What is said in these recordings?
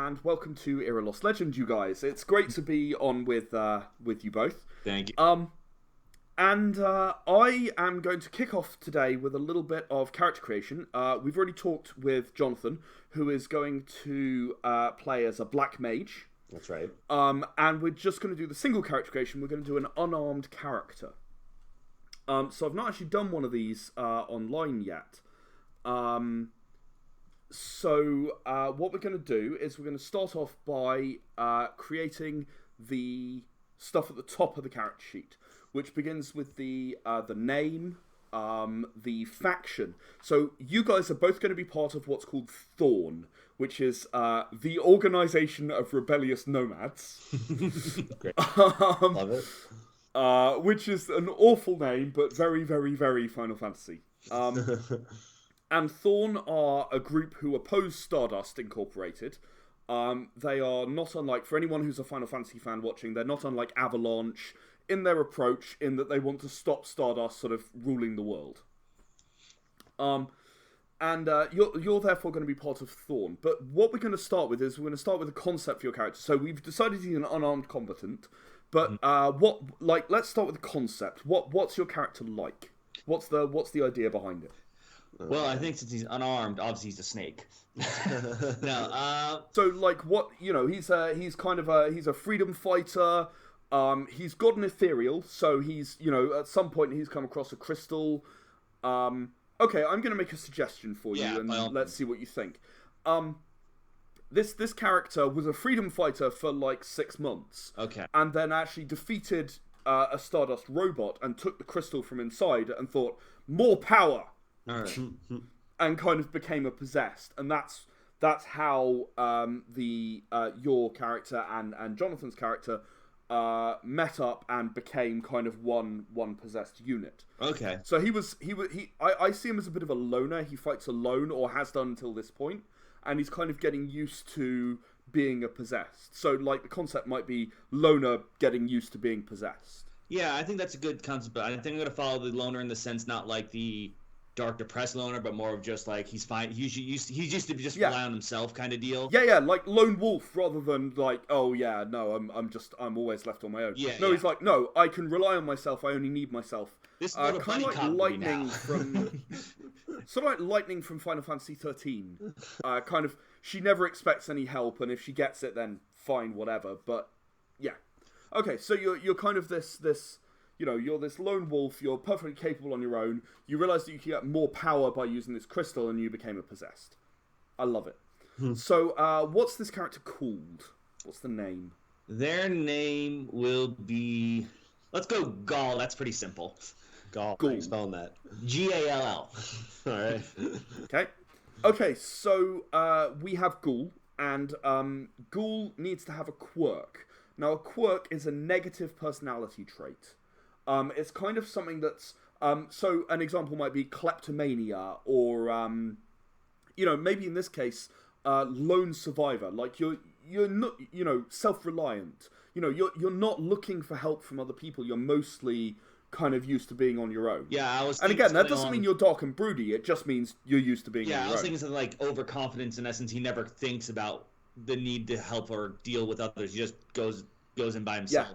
and welcome to Era Lost Legend, you guys. It's great to be on with you both. Thank you. I am going to kick off today with a little bit of character creation. We've already talked with Jonathan, who is going to play as a black mage. That's right. And we're just going to do the single character creation. We're going to do an unarmed character. So I've not actually done one of these online yet. So what we're going to do is we're going to start off by creating the stuff at the top of the character sheet, which begins with the name, the faction. So you guys are both going to be part of what's called THORN, which is the Organization of Rebellious Nomads. Great. Love it. Which is an awful name, but very, very, very Final Fantasy. And THORN are a group who oppose Stardust Incorporated. They are not unlike, for anyone who's a Final Fantasy fan watching, they're not unlike Avalanche in their approach, in that they want to stop Stardust sort of ruling the world. You're therefore going to be part of THORN. But what we're going to start with is we're going to start with a concept for your character. So we've decided he's an unarmed combatant. But let's start with the concept. What's your character like? What's the idea behind it? Well, I think since he's unarmed, obviously he's a snake. No. So he's a freedom fighter. He's got an ethereal, so he's at some point he's come across a crystal. Okay, I'm going to make a suggestion for you, and let's see what you think. This character was a freedom fighter for like 6 months. Okay. And then actually defeated a Stardust robot and took the crystal from inside and thought, more power! All right. And kind of became a possessed. And that's how your character and Jonathan's character met up and became kind of one possessed unit. Okay. So I see him as a bit of a loner. He fights alone, or has done until this point. And he's kind of getting used to being a possessed. So, the concept might be loner getting used to being possessed. Yeah, I think that's a good concept. But I think I'm going to follow the loner in the sense not like the dark, depressed loner, but more of just like he's fine. He's used to just rely on himself kind of deal. Yeah, like lone wolf rather than like, oh yeah, no, I'm always left on my own. Yeah, no, he's like, no, I can rely on myself. I only need myself. This kind of like lightning from. Sort of like Lightning from Final Fantasy 13. Kind of, she never expects any help, and if she gets it, then fine, whatever. But yeah, okay. So you're kind of this you're this lone wolf. You're perfectly capable on your own. You realize that you can get more power by using this crystal, and you became a possessed. I love it. So what's this character called? What's the name? Their name will be. Let's go Gall. That's pretty simple. Gall. How are you spelling that? Gall. All right. Okay, so we have Ghoul, and Ghoul needs to have a quirk. Now, a quirk is a negative personality trait. It's kind of something that's... so an example might be kleptomania, or, maybe in this case, lone survivor. Like, you're not, self-reliant. You're not looking for help from other people. You're mostly kind of used to being on your own. Yeah, I was. And again, that doesn't mean you're dark and broody. It just means you're used to being on your own. Yeah, I was thinking something like overconfidence. In essence, he never thinks about the need to help or deal with others. He just goes in by himself.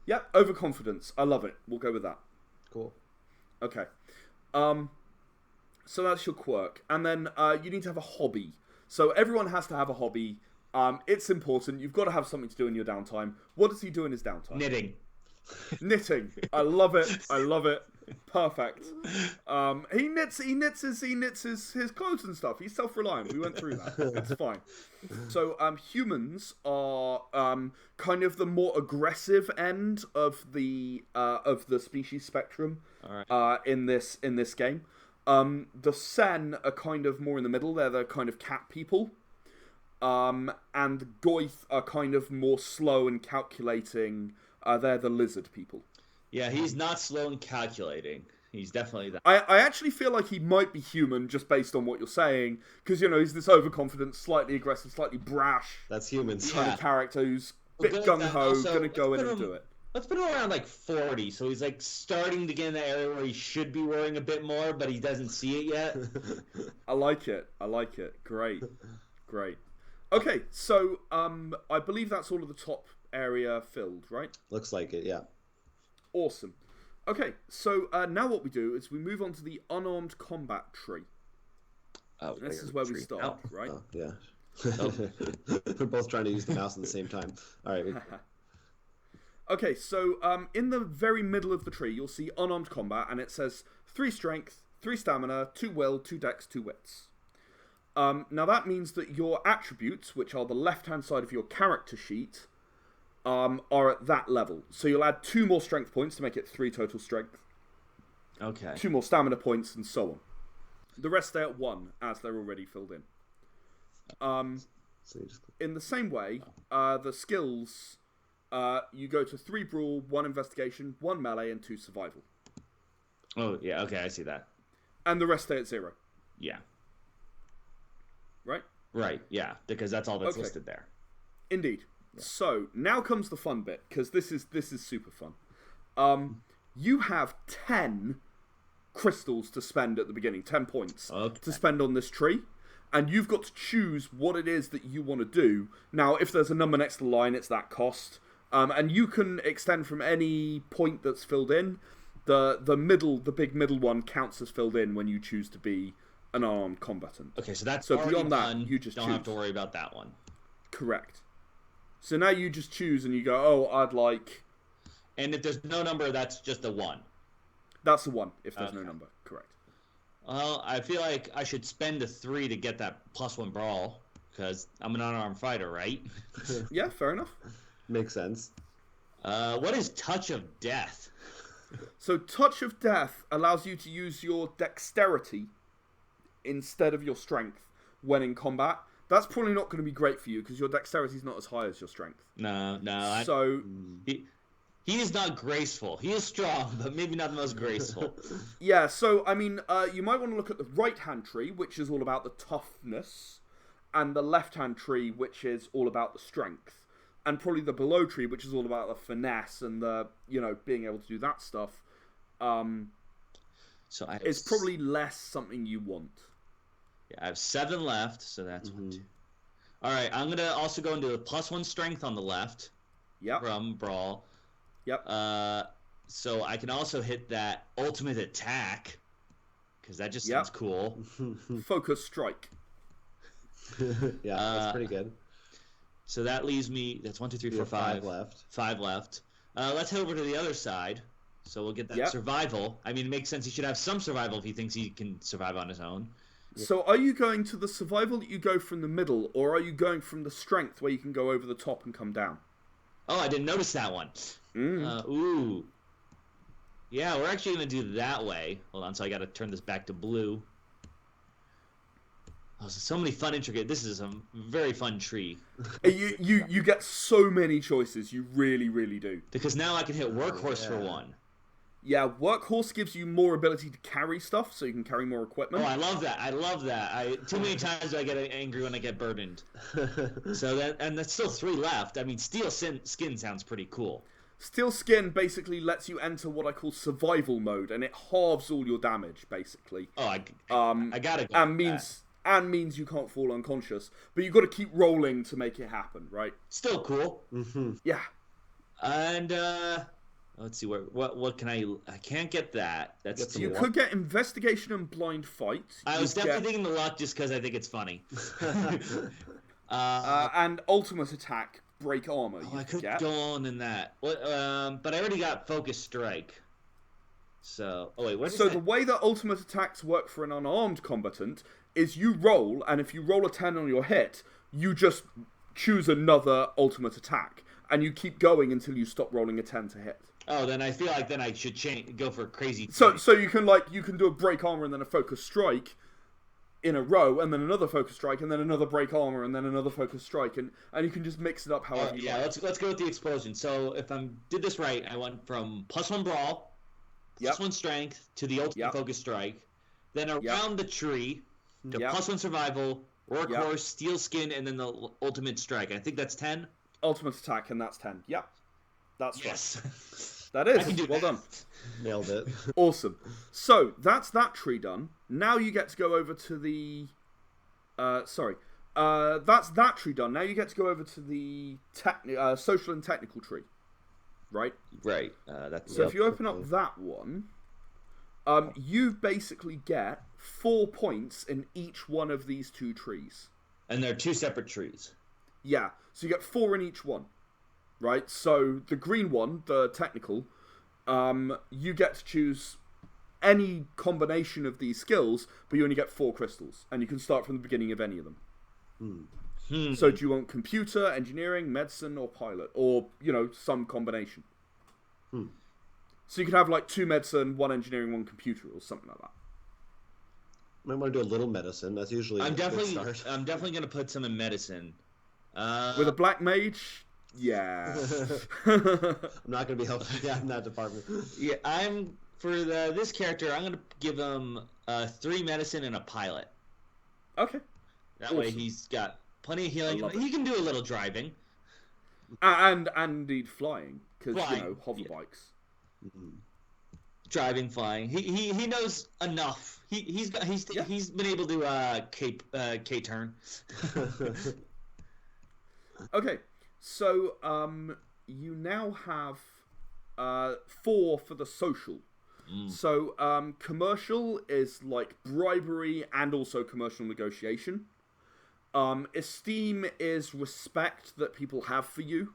Yeah, overconfidence. I love it. We'll go with that. Cool. Okay. So that's your quirk, and then you need to have a hobby. So everyone has to have a hobby. It's important. You've got to have something to do in your downtime. What does he do in his downtime? Knitting. I love it. Perfect. He knits his clothes and stuff. He's self-reliant. We went through that. It's fine. So humans are kind of the more aggressive end of the species spectrum. All right. In this game. The Sen are kind of more in the middle. They're the kind of cat people. And the Goyth are kind of more slow and calculating. They're the lizard people. Yeah, he's not slow and calculating. He's definitely that. I actually feel like he might be human just based on what you're saying. Because, he's this overconfident, slightly aggressive, slightly brash. That's humans. Kind of character who's a bit gung-ho, going to go in and do it. Let's put him around like 40, so he's like starting to get in the area where he should be worrying a bit more, but he doesn't see it yet. I like it. Great. Okay, so I believe that's all of the top area filled, right? Looks like it, yeah. Awesome. Okay, so now what we do is we move on to the unarmed combat tree. Oh, this is where we start, right? Oh, yeah. We're both trying to use the mouse at the same time. All right. Okay, so in the very middle of the tree, you'll see unarmed combat, and it says 3 strength, 3 stamina, 2 will, 2 dex, 2 wits. Now that means that your attributes, which are the left-hand side of your character sheet, are at that level. So you'll add 2 more strength points to make it 3 total strength. Okay. 2 more stamina points, and so on. The rest stay at 1, as they're already filled in. In the same way, the skills, you go to 3 brawl, 1 investigation, 1 melee, and 2 survival. Oh, yeah, okay, I see that. And the rest stay at 0. Yeah. Right? Right, yeah, because that's all that's listed there. Indeed. Yeah. So, now comes the fun bit, because this is super fun. You have 10 crystals to spend at the beginning, 10 points to spend on this tree. And you've got to choose what it is that you want to do. Now, if there's a number next to the line, it's that cost. And you can extend from any point that's filled in. The big middle one counts as filled in when you choose to be an armed combatant. Okay, so that's beyond done. That, you just don't choose. have to worry about that one. Correct. So now you just choose and you go, oh, I'd like... And if there's no number, that's just a 1. That's a 1, if there's no number. Correct. Well, I feel like I should spend a 3 to get that +1 brawl, because I'm an unarmed fighter, right? Yeah, fair enough. Makes sense. What is Touch of Death? So Touch of Death allows you to use your dexterity instead of your strength when in combat. That's probably not going to be great for you, because your dexterity is not as high as your strength. No. So... He is not graceful. He is strong, but maybe not the most graceful. Yeah, so, I mean, you might want to look at the right-hand tree, which is all about the toughness, and the left-hand tree, which is all about the strength. And probably the below tree, which is all about the finesse and the, being able to do that stuff. So it's probably less something you want. Yeah, I have 7 left, so that's 1, 2. All right, I'm going to also go into a +1 strength on the left. Yep. From Brawl. Yep. So I can also hit that ultimate attack, because that just sounds cool. Focus strike. Yeah, that's pretty good. So that leaves me. That's 1, 2, 3, 4, 5. 5 left. 5 left. Let's head over to the other side. So we'll get that survival. I mean, it makes sense. He should have some survival if he thinks he can survive on his own. So are you going to the survival that you go from the middle, or are you going from the strength where you can go over the top and come down? Oh, I didn't notice that one. Ooh. Yeah, we're actually going to do that way. Hold on, so I got to turn this back to blue. Oh, so many fun, intricate... This is a very fun tree. You get so many choices. You really, really do. Because now I can hit Workhorse for 1. Yeah, Workhorse gives you more ability to carry stuff, so you can carry more equipment. Oh, I love that. Too many times do I get angry when I get burdened. And that's still 3 left. I mean, Steel Skin sounds pretty cool. Steel Skin basically lets you enter what I call survival mode, and it halves all your damage, basically. Oh, I gotta go. And means you can't fall unconscious, but you've got to keep rolling to make it happen, right? Still cool. Yeah. And let's see what can I can't get that. That's you could get investigation and blind fight. I was definitely thinking the luck just because I think it's funny. And ultimate attack, break armor. I could go on in that. But I already got focus strike. So the way that ultimate attacks work for an unarmed combatant is you roll, and if you roll a 10 on your hit, you just choose another ultimate attack, and you keep going until you stop rolling a 10 to hit. Oh, then I feel like I should go for crazy. So you can do a break armor and then a focus strike in a row, and then another focus strike, and then another break armor, and then another focus strike, and you can just mix it up however you like. Let's go with the explosion. So if I did this right, I went from +1 brawl, +1 strength to the ultimate focus strike, then around the tree to +1 survival, workhorse, steel skin, and then the ultimate strike. I think that's 10. Ultimate attack, and that's 10. Yeah, that's right. That is. I can do well that. Done. Nailed it. Awesome. So that's that tree done. Now you get to go over to the. that's that tree done. Now you get to go over to the social and technical tree, right? Right. So if you open up that one, you basically get 4 points in each one of these 2 trees. And they're 2 separate trees. Yeah, so you get 4 in each one, right? So the green one, the technical, you get to choose any combination of these skills, but you only get 4 crystals, and you can start from the beginning of any of them. So do you want computer, engineering, medicine, or pilot? Or, some combination. So you could have like 2 medicine, 1 engineering, 1 computer, or something like that. I might want to do a little medicine. That's usually I'm a good definitely start. going to put some in medicine. With a black mage? Yeah. I'm not going to be helping in that department. Yeah, this character, I'm going to give him 3 medicine and a pilot. Okay. That way he's got plenty of healing. He can do a little driving. And indeed flying, because, hover bikes. Driving, flying. He knows enough. He's been able to K-turn. Okay, so you now have 4 for the social. So commercial is like bribery and also commercial negotiation. Esteem is respect that people have for you.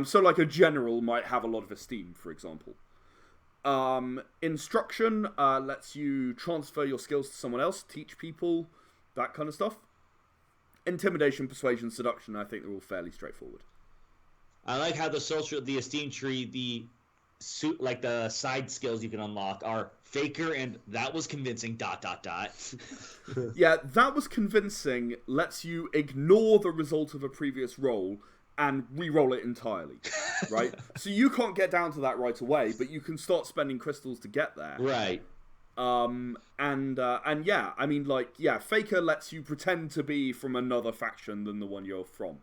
So like a general might have a lot of esteem, for example. Instruction lets you transfer your skills to someone else, teach people, that kind of stuff. Intimidation, persuasion, seduction, I think they're all fairly straightforward. I like how the esteem tree, the side skills you can unlock are faker and that was convincing ... Yeah, that was convincing lets you ignore the result of a previous roll and re-roll it entirely, right? So you can't get down to that right away, but you can start spending crystals to get there. Right. And yeah, I mean, Faker lets you pretend to be from another faction than the one you're from.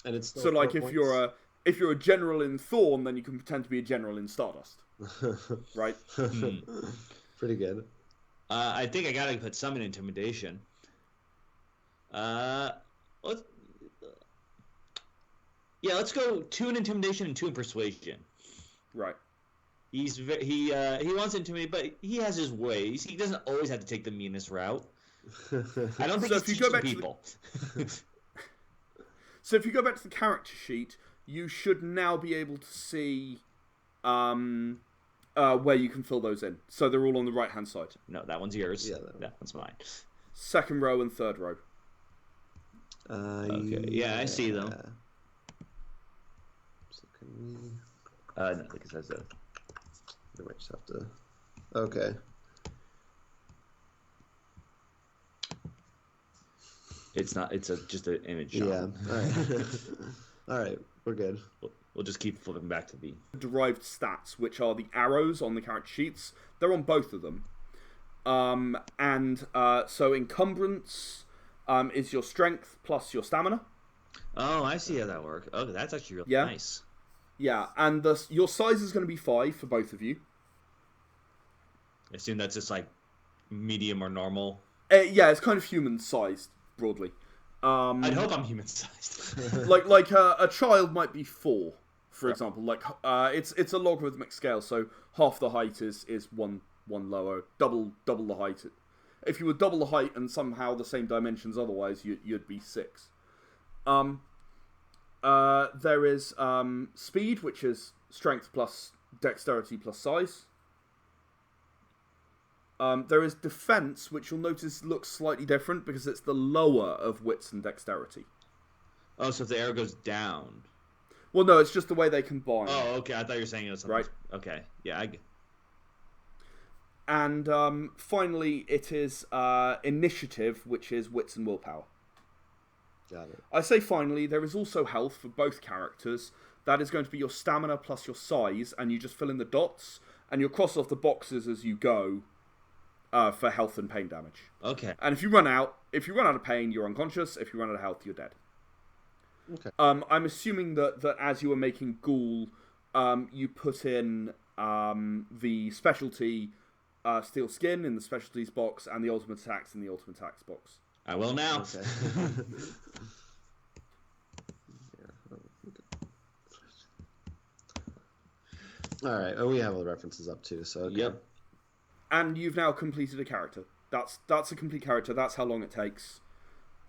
And it's still so like if you're a general in Thorn, then you can pretend to be a general in Stardust, right? Pretty good. I think I gotta put some in intimidation. Let's go 2 in intimidation and 2 in persuasion. Right. He wants to intimidate, but he has his ways. He doesn't always have to take the meanest route. I don't think he's teaching people. So if you go back to the character sheet, you should now be able to see where you can fill those in. So they're all on the right-hand side. No, that one's yours. Yeah, that one's mine. 2nd row and 3rd row. Okay. Yeah, I see them. So can we... No, because that's a... We might just have to... Okay. It's not. It's just an image. Yeah. All right. All right. We're good. We'll just keep flipping back to the derived stats, which are the arrows on the character sheets. They're on both of them. So encumbrance is your strength plus your stamina. Oh, I see how that works. Oh, that's actually really nice. Yeah, and your size is going to be 5 for both of you. I assume that's just like medium or normal. Yeah, it's kind of human-sized, broadly. I'd hope I'm human-sized. like a child might be 4, for example. Like it's a logarithmic scale, so half the height is one lower, double the height. If you were double the height and somehow the same dimensions otherwise, you'd be 6. There is speed, which is strength plus dexterity plus size. There is defense, which you'll notice looks slightly different because it's the lower of wits and dexterity. Oh, so if the arrow goes down. Well, no, it's just the way they combine. Oh, okay. I thought you were saying it was something. Right. Okay. Yeah. And finally, it is initiative, which is wits and willpower. Got it. I say finally, there is also health for both characters. That is going to be your stamina plus your size, and you just fill in the dots, and you'll cross off the boxes as you go for health and pain damage. Okay. And if you run out of pain, you're unconscious. If you run out of health, you're dead. Okay. I'm assuming that as you were making Ghoul, you put in the specialty steel skin in the specialties box and the ultimate attacks in the ultimate attacks box. I will now. Okay. All right. Oh, we have all the references up too. So okay. Yep. And you've now completed a character. That's a complete character. That's how long it takes.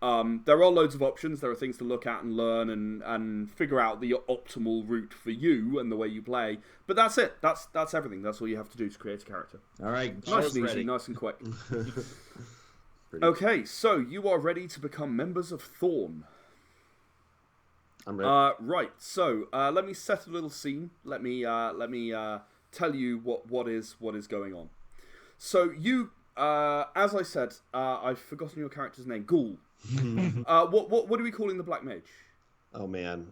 There are loads of options. There are things to look at and learn and figure out the optimal route for you and the way you play. But that's it. That's everything. That's all you have to do to create a character. All right. Nice and easy, nice and quick. Okay, so you are ready to become members of THORN. I'm ready. Right. So let me set a little scene. Let me tell you what is going on. So you, as I said, I've forgotten your character's name. Ghoul. What are we calling the Black Mage? Oh man.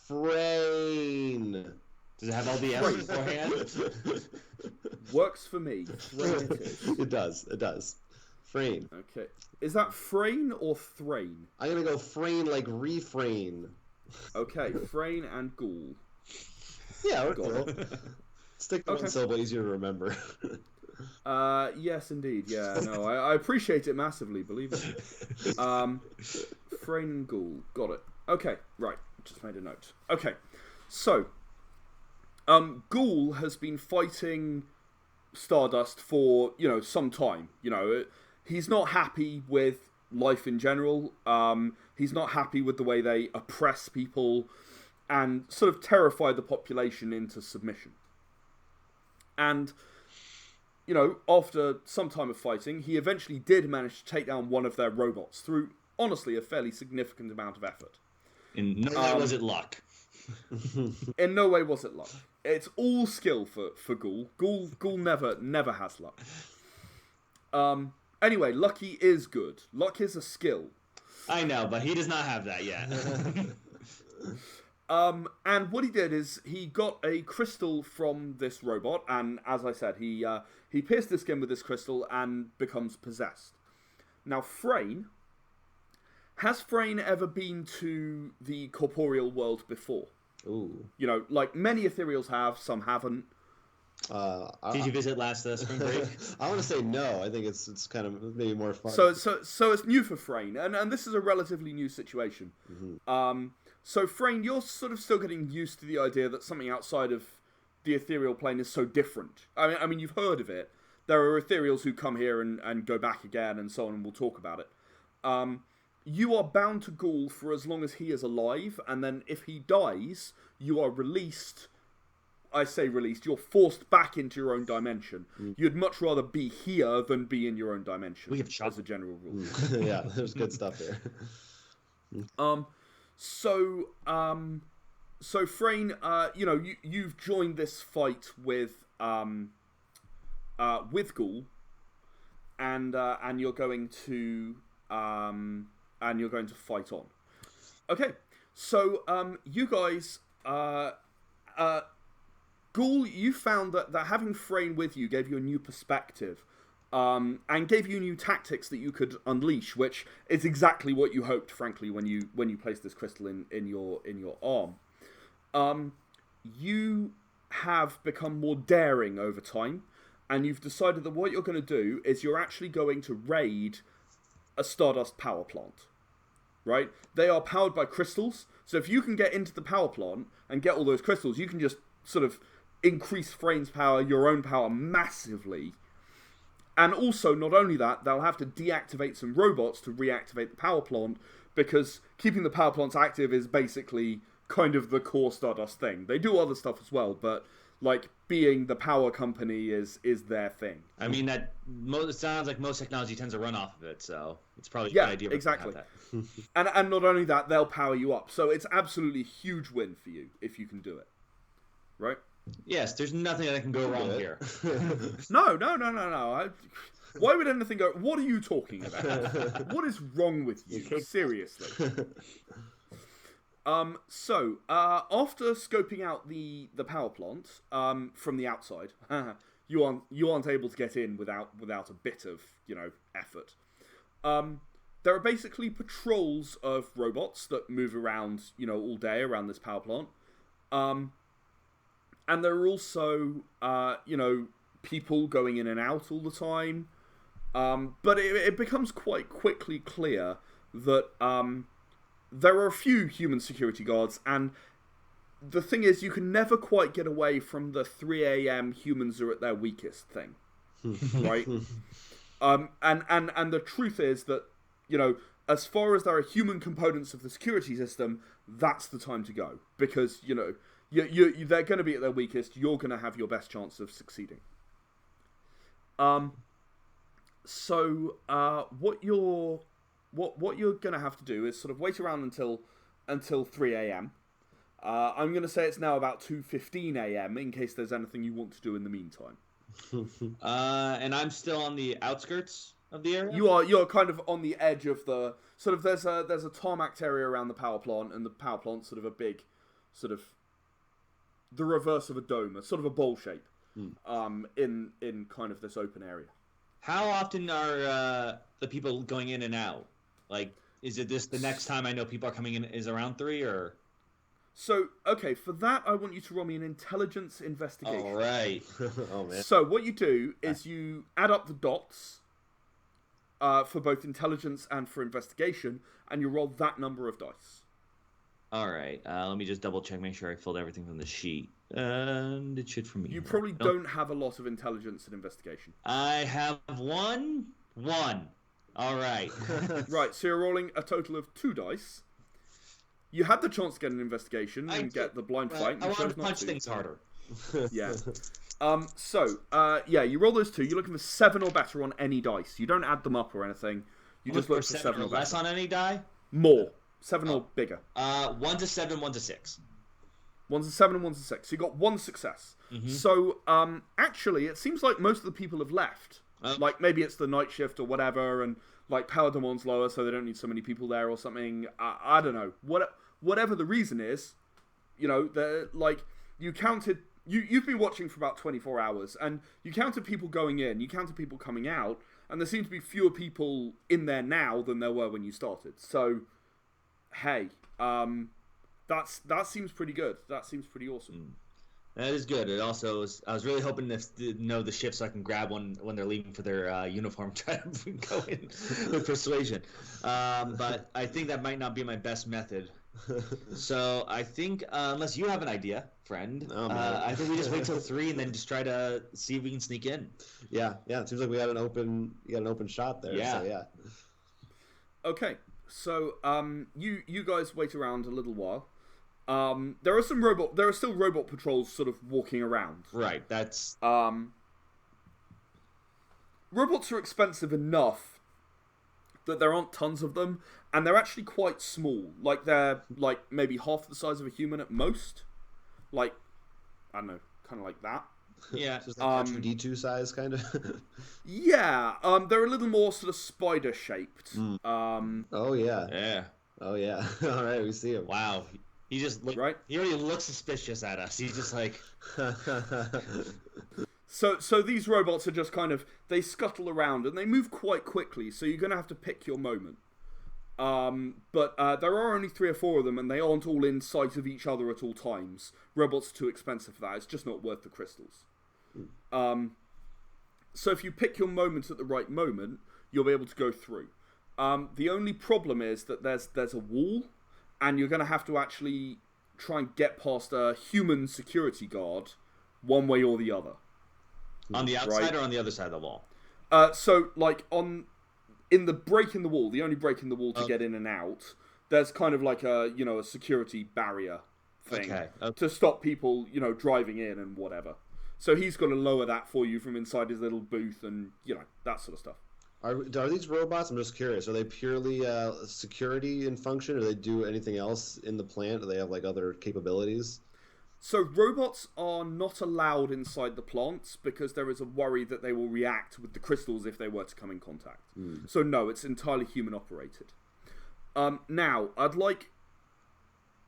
Frayne. Does it have all the F's beforehand? Works for me. Frayne it is. It does. Frayne. Okay. Is that Frayne or Thrain? I'm gonna go Frayne like refrain. Okay, Frayne and Ghoul. Yeah, cool. Stick to one syllable, easier to remember. Yes, indeed. Yeah, no, I appreciate it massively, believe me. Frayne and Ghoul. Got it. Okay, right. Just made a note. Okay, so, Ghoul has been fighting Stardust for, some time. He's not happy with life in general. He's not happy with the way they oppress people and sort of terrify the population into submission. And, after some time of fighting, he eventually did manage to take down one of their robots through, honestly, a fairly significant amount of effort. In no way was it luck. In no way was it luck. It's all skill for Ghoul. Ghoul never has luck. Anyway, lucky is good. Luck is a skill. I know, but he does not have that yet. And what he did is he got a crystal from this robot, and as I said, he pierced his skin with this crystal and becomes possessed. Now, has Frayne ever been to the corporeal world before? Ooh. Like many ethereals have, some haven't. Did you visit last spring break? I want to say no. I think it's kind of maybe more fun. So it's new for Frayne, and this is a relatively new situation. Mm-hmm. So Frayne, you're sort of still getting used to the idea that something outside of the ethereal plane is so different. I mean, you've heard of it. There are ethereals who come here and go back again, and so on, and we'll talk about it. You are bound to Ghoul for as long as he is alive, and then if he dies, you are released. I say released, you're forced back into your own dimension. You'd much rather be here than be in your own dimension. We have as a general rule. Yeah, there's good stuff there. So Frayne, you've joined this fight with Ghoul, and you're going to fight on. Okay, so you guys, Ghoul, you found that having Frayne with you gave you a new perspective, and gave you new tactics that you could unleash, which is exactly what you hoped, frankly, when you placed this crystal in your arm. You have become more daring over time, and you've decided that what you're going to do is you're actually going to raid a Stardust power plant. Right? They are powered by crystals, so if you can get into the power plant and get all those crystals, you can just sort of increase Frayne's power, your own power, massively. And also, not only that, they'll have to deactivate some robots to reactivate the power plant, because keeping the power plants active is basically kind of the core Stardust thing. They do other stuff as well, but like being the power company is their thing. I mean, it sounds like most technology tends to run off of it, so it's probably a good idea. Exactly. And not only that, they'll power you up. So it's absolutely a huge win for you if you can do it. Right? Yes, there's nothing that can go wrong here. No. Why would anything go... What are you talking about? What is wrong with you? Seriously. So, after scoping out the power plant from the outside, you aren't able to get in without a bit of effort. There are basically patrols of robots that move around all day around this power plant, and there are also people going in and out all the time. But it becomes quite quickly clear that there are a few human security guards, and the thing is, you can never quite get away from the 3 a.m. humans are at their weakest thing, right? And the truth is that, as far as there are human components of the security system, that's the time to go, because they're going to be at their weakest. You're going to have your best chance of succeeding. So what you're going to have to do is sort of wait around until 3 a.m. I'm going to say it's now about 2:15 a.m. in case there's anything you want to do in the meantime. And I'm still on the outskirts of the area? You're kind of on the edge of the sort of there's a tarmac area around the power plant, and the power plant's sort of a big sort of the reverse of a dome, a sort of a bowl shape. In kind of this open area. How often are the people going in and out? Like, is it this the next time I know people are coming in is around 3 or? So, okay, for that I want you to roll me an intelligence investigation. All right. Oh man. So what you do is you add up the dots for both intelligence and for investigation, and you roll that number of dice. All right. Let me just double check, make sure I filled everything from the sheet. And it should for me. You probably don't have a lot of intelligence and investigation. I have one. All right. Right, so you're rolling a total of 2 dice. You had the chance to get an investigation and get the blind fight. I want to punch things harder. Yeah. You roll those 2. You're looking for 7 or better on any dice. You don't add them up or anything. You just look for 7 or better. Less on any die? More. 7 or bigger. 1 to 7, 1 to 6. 1's a 7 and 1's a 6. So you got 1 success. Mm-hmm. So, actually, it seems like most of the people have left. Like, maybe it's the night shift or whatever, and, like, power demand's lower, so they don't need so many people there or something. I don't know. Whatever the reason is, like, you counted... You've been watching for about 24 hours, and you counted people going in, you counted people coming out, and there seem to be fewer people in there now than there were when you started. So, hey, that seems pretty good. That seems pretty awesome. That is good. It also is, I was really hoping to know the shift so I can grab one when they're leaving for their uniform, try to go in with persuasion. But I think that might not be my best method. So I think, unless you have an idea, friend, I think we just wait till 3 and then just try to see if we can sneak in. Yeah. It seems like we got an open shot there. Yeah. So, yeah. Okay. So you guys wait around a little while. There are still robot patrols sort of walking around. Right. That's robots are expensive enough that there aren't tons of them, and they're actually quite small. Like, they're like maybe half the size of a human at most. Like, I don't know, kind of like that. Yeah. Just like R2-D2 size, kind of. Yeah. They're a little more sort of spider shaped. Oh yeah. Yeah. Oh yeah. All right, we see him. Wow. He just right. He already looks suspicious at us. He's just like. So these robots are just kind of, they scuttle around and they move quite quickly. So you're gonna have to pick your moment. But there are only 3 or 4 of them, and they aren't all in sight of each other at all times. Robots are too expensive for that. It's just not worth the crystals. So if you pick your moment at the right moment, you'll be able to go through. The only problem is that there's a wall, and you're going to have to actually try and get past a human security guard one way or the other. On the outside or on the other side of the wall? So, like, in the break in the wall, the only break in the wall to get in and out, there's kind of like a security barrier thing to stop people, driving in and whatever. So he's got to lower that for you from inside his little booth and, that sort of stuff. Are these robots, I'm just curious, are they purely security in function, or do they do anything else in the plant? Do they have, like, other capabilities? So robots are not allowed inside the plants because there is a worry that they will react with the crystals if they were to come in contact. So no, it's entirely human operated. Now,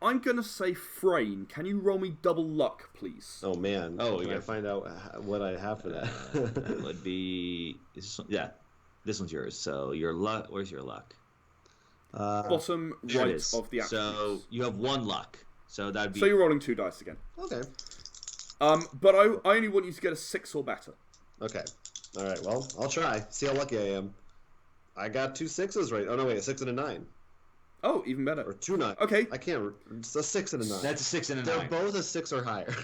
I'm going to say Frayne. Can you roll me double luck, please? Oh, man. Oh, Can I find out what I have for that? That would be... This one's yours. So your luck... Where's your luck? Bottom right of the attributes. So you have 1 luck. So that'd be... So you're rolling 2 dice again. Okay. But I only want you to get a 6 or better. Okay. All right, well, I'll try. See how lucky I am. I got 2 6s right. Oh, no, wait, a 6 and a 9. Oh, even better. Or 2 9. Okay. I can't. It's a 6 and a 9. That's a 6 and a 9. They're both a 6 or higher.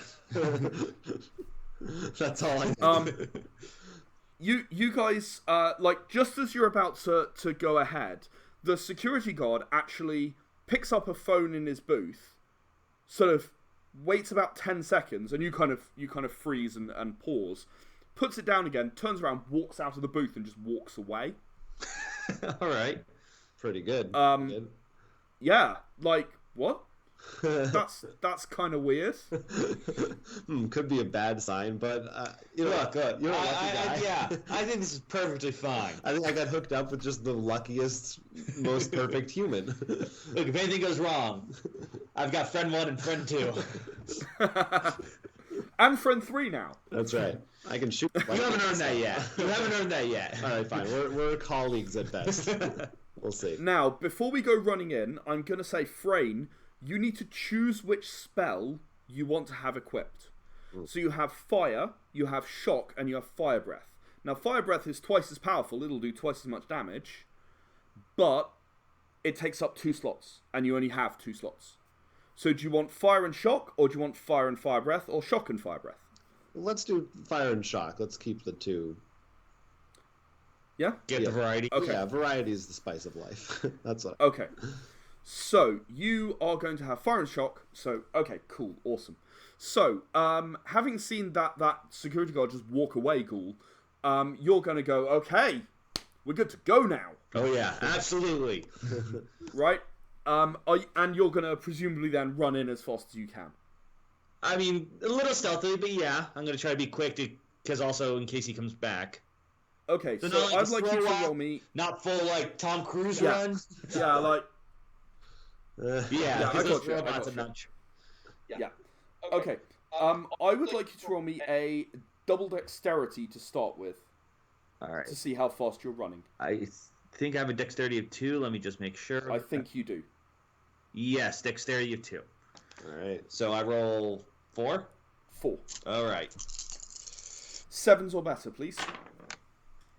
That's all I know. You guys, like, just as you're about to go ahead, the security guard actually picks up a phone in his booth, sort of waits about 10 seconds, and you kind of freeze and pause, puts it down again, turns around, walks out of the booth, and just walks away. All right. Pretty good. Good. Yeah, like, what? That's kind of weird. Could be a bad sign, but you know, Look, good. You're a lucky guy. Yeah, I think this is perfectly fine. I think I got hooked up with just the luckiest, most perfect human. Look, if anything goes wrong, I've got friend 1 and friend 2. And friend 3 now. That's right. I can shoot. You haven't earned that yet. You haven't earned that yet. All right, fine. We're colleagues at best. We'll see. Now, before we go running in, I'm going to say, Frayne, you need to choose which spell you want to have equipped. So you have fire, you have shock, and you have fire breath. Now, fire breath is twice as powerful. It'll do twice as much damage. But it takes up 2 slots, and you only have 2 slots. So do you want fire and shock, or do you want fire and fire breath, or shock and fire breath? Let's do fire and shock. Let's keep the 2. Yeah? Get the variety. Okay. Yeah, variety is the spice of life. That's what. Okay. So, you are going to have fire and shock. So, okay, cool, awesome. So, having seen that security guard just walk away, Ghoul, you're going to go, okay, we're good to go now. Oh, yeah, absolutely. Right? And you're going to presumably then run in as fast as you can. I mean, a little stealthily, but yeah, I'm going to try to be quick because also in case he comes back. Okay, so not I'd like you to roll me... Not full, like, Tom Cruise Yeah. run. Yeah, like... Yeah, I those got you, robots are nudge. Yeah. Okay. I would like you to roll me a double dexterity to start with, All right. to see how fast you're running. I think I have a dexterity of 2. Let me just make sure. I think you do. Yes, dexterity of 2. All right. So I roll 4? 4. All right. 7s or better, please.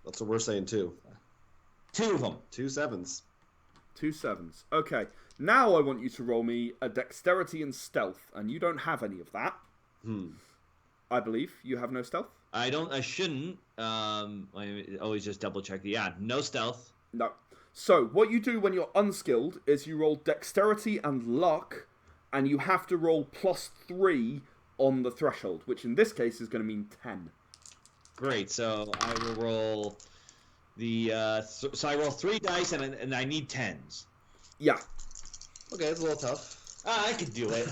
That's what we're saying too. 2 of them. 2 7s. 2 7s. Okay. Now I want you to roll me a dexterity and stealth, and you don't have any of that. I believe you have no stealth. I shouldn't. I always just double check. Yeah, no stealth. No. So what you do when you're unskilled is you roll dexterity and luck, and you have to roll +3 on the threshold, which in this case is going to mean 10. Great. So I will roll the. So I roll 3 dice, and I need 10s. Yeah. Okay, it's a little tough. I could do it.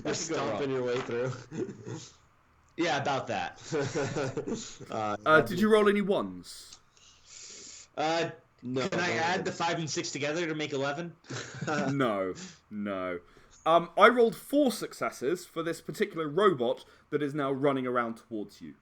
You're stomping your way through. Yeah, about that. Did you roll any 1s? No. Can I add the 5 and 6 together to make 11? No. I rolled 4 successes for this particular robot that is now running around towards you.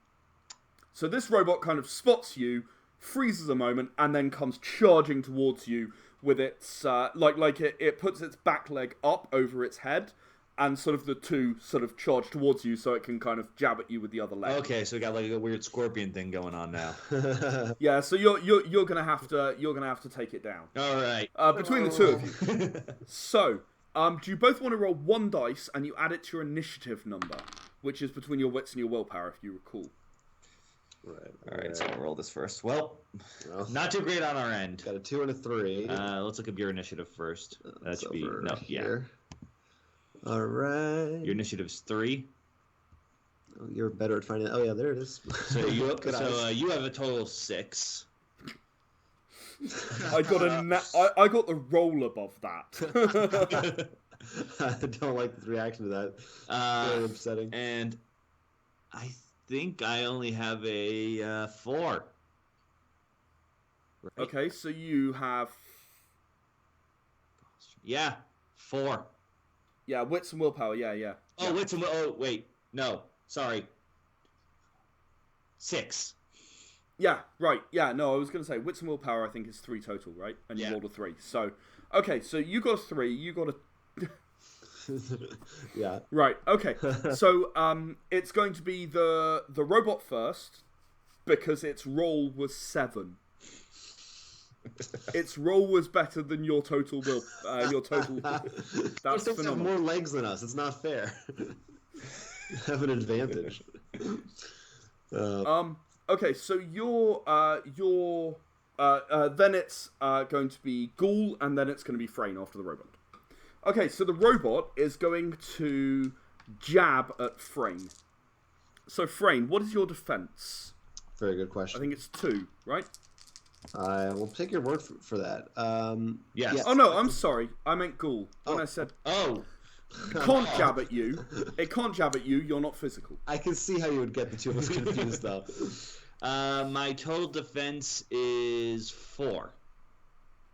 So this robot kind of spots you, freezes a moment, and then comes charging towards you with its, it puts its back leg up over its head, and sort of the 2 sort of charge towards you so it can kind of jab at you with the other leg. Okay, so we got like a weird scorpion thing going on now. Yeah, so you're gonna have to take it down. All right. Between the 2 of you. So, do you both want to roll 1 dice and you add it to your initiative number, which is between your wits and your willpower, if you recall? Right. All right, so I'll roll this first. Well, not too great on our end. Got a 2 and a 3. Let's look up your initiative first. That should be no, here. All right. Your initiative's 3. Oh, you're better at finding. Oh yeah, there it is. So you have a total of 6. I got the roll above that. I don't like the reaction to that. Very upsetting. And I think I only have a 4. Right? Okay, so you have... Yeah, 4. Yeah, wits and willpower, yeah. Oh, wits and wait, no, sorry. 6. Yeah, right, yeah, no, I was going to say, wits and willpower I think is 3 total, right? And you rolled a 3, so... Okay, so you got a 3, you got a... Yeah. Right, okay. So, it's going to be the robot first, because its roll was 7. Its roll was better than your total will. Your total. That's phenomenal. Have more legs than us. It's not fair. You have an advantage. Okay, so then it's going to be Ghoul, and then it's going to be Frayne after the robot. Okay, so the robot is going to jab at Frayne. So Frayne, what is your defense? Very good question. I think it's 2, right? I will take your word for that. Yes. Oh no, I'm sorry. I meant Ghoul. When I said can't jab at you. It can't jab at you. You're not physical. I can see how you would get the two of us confused, though. My total defense is 4.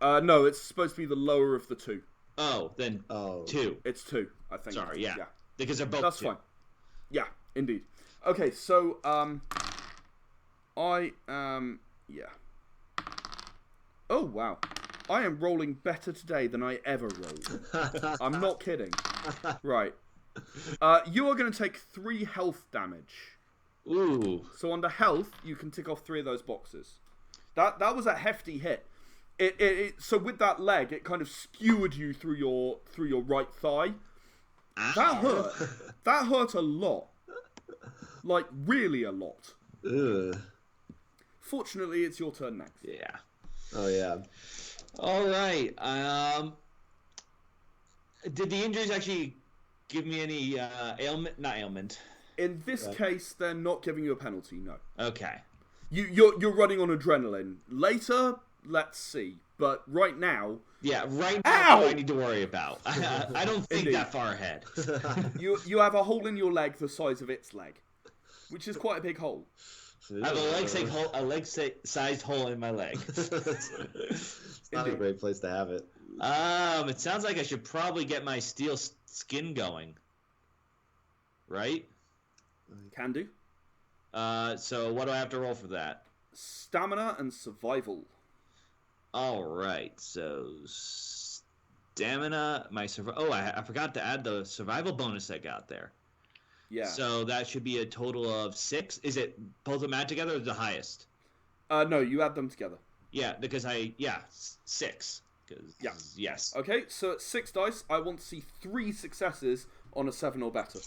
No, it's supposed to be the lower of the 2. Oh, then 2. It's 2, I think. Sorry, yeah. Because they're both That's 2. fine. Yeah, indeed. Okay, so Oh wow. I am rolling better today than I ever rolled. I'm not kidding. Right. You are going to take 3 health damage. Ooh. So under health, you can tick off 3 of those boxes. That was a hefty hit. So with that leg, it kind of skewered you through your right thigh. Ow. That hurt. That hurt a lot. Like really a lot. Ugh. Fortunately, it's your turn next. Yeah. Oh yeah. All right. Did the injuries actually give me any ailment? Not ailment. In this case, they're not giving you a penalty. No. Okay. You're running on adrenaline. Later, let's see. But right now. Yeah. Right now, I need to worry about. I don't think Indeed. that far ahead. You have a hole in your leg the size of its leg, which is quite a big hole. I have a leg-sized hole in my leg. It's not a great place to have it. It sounds like I should probably get my steel skin going. Right? Can do. So what do I have to roll for that? Stamina and survival. All right. So stamina, my survival. Oh, I forgot to add the survival bonus I got there. Yeah. So that should be a total of 6. Is it both of them add together or the highest? No, you add them together. Yeah, because 6. Yes. Okay, so at 6 dice, I want to see 3 successes on a 7 or better.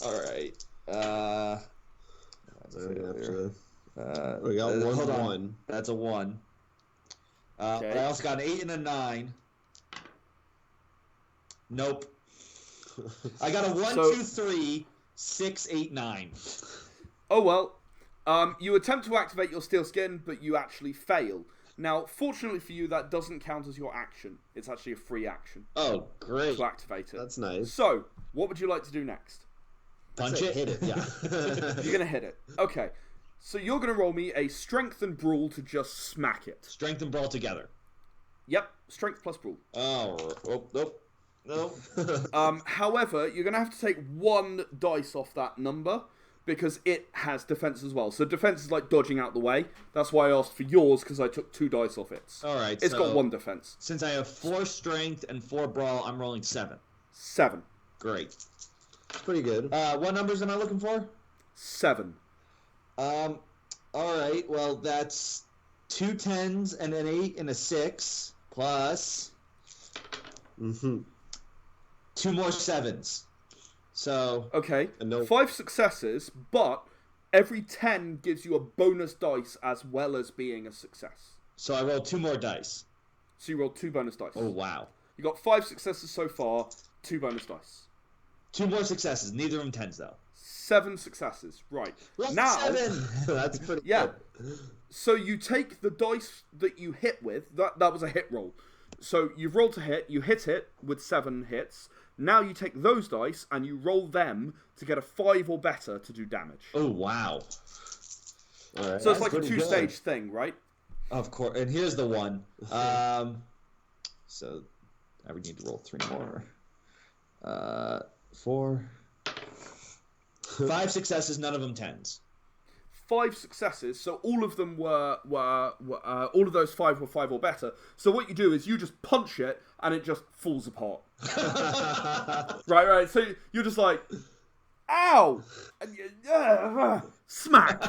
All right. We got hold on. 1. That's a 1. Okay. But I also got an 8 and a 9. Nope. I got a 1, 2, 3, 6, 8, 9. Oh well. You attempt to activate your steel skin, but you actually fail. Now, fortunately for you, that doesn't count as your action. It's actually a free action. Oh, great. To activate it. That's nice. So, what would you like to do next? Punch it? Hit it, yeah. You're going to hit it. Okay. So you're going to roll me a strength and brawl to just smack it. Strength and brawl together. Yep. Strength plus brawl. Oh, nope. No. However, you're going to have to take 1 dice off that number because it has defense as well. So defense is like dodging out the way. That's why I asked for yours because I took 2 dice off it. All right. It's got 1 defense. Since I have 4 strength and 4 brawl, I'm rolling 7. 7. Great. Pretty good. What numbers am I looking for? 7. All right. Well, that's 2 10s and an 8 and a 6 plus 2 more 7s. So okay, 5 successes, but every 10 gives you a bonus dice as well as being a success. So I rolled 2 more dice. So you rolled 2 bonus dice. Oh wow! You got 5 successes so far, 2 bonus dice. 2 more successes. Neither of them 10s though. 7 successes. Right. Now 7. That's pretty good. So you take the dice that you hit with. That was a hit roll. So you've rolled to hit. You hit it with 7 hits. Now you take those dice and you roll them to get a 5 or better to do damage. Oh wow! All right. So it's like a 2-stage thing, right? Of course. And here's the one. So I would need to roll 3 more. 4, 5 successes. None of them 10s. 5 successes, so all of them were all of those 5 were 5 or better. So what you do is you just punch it and it just falls apart. right. So you're just like, ow! smack,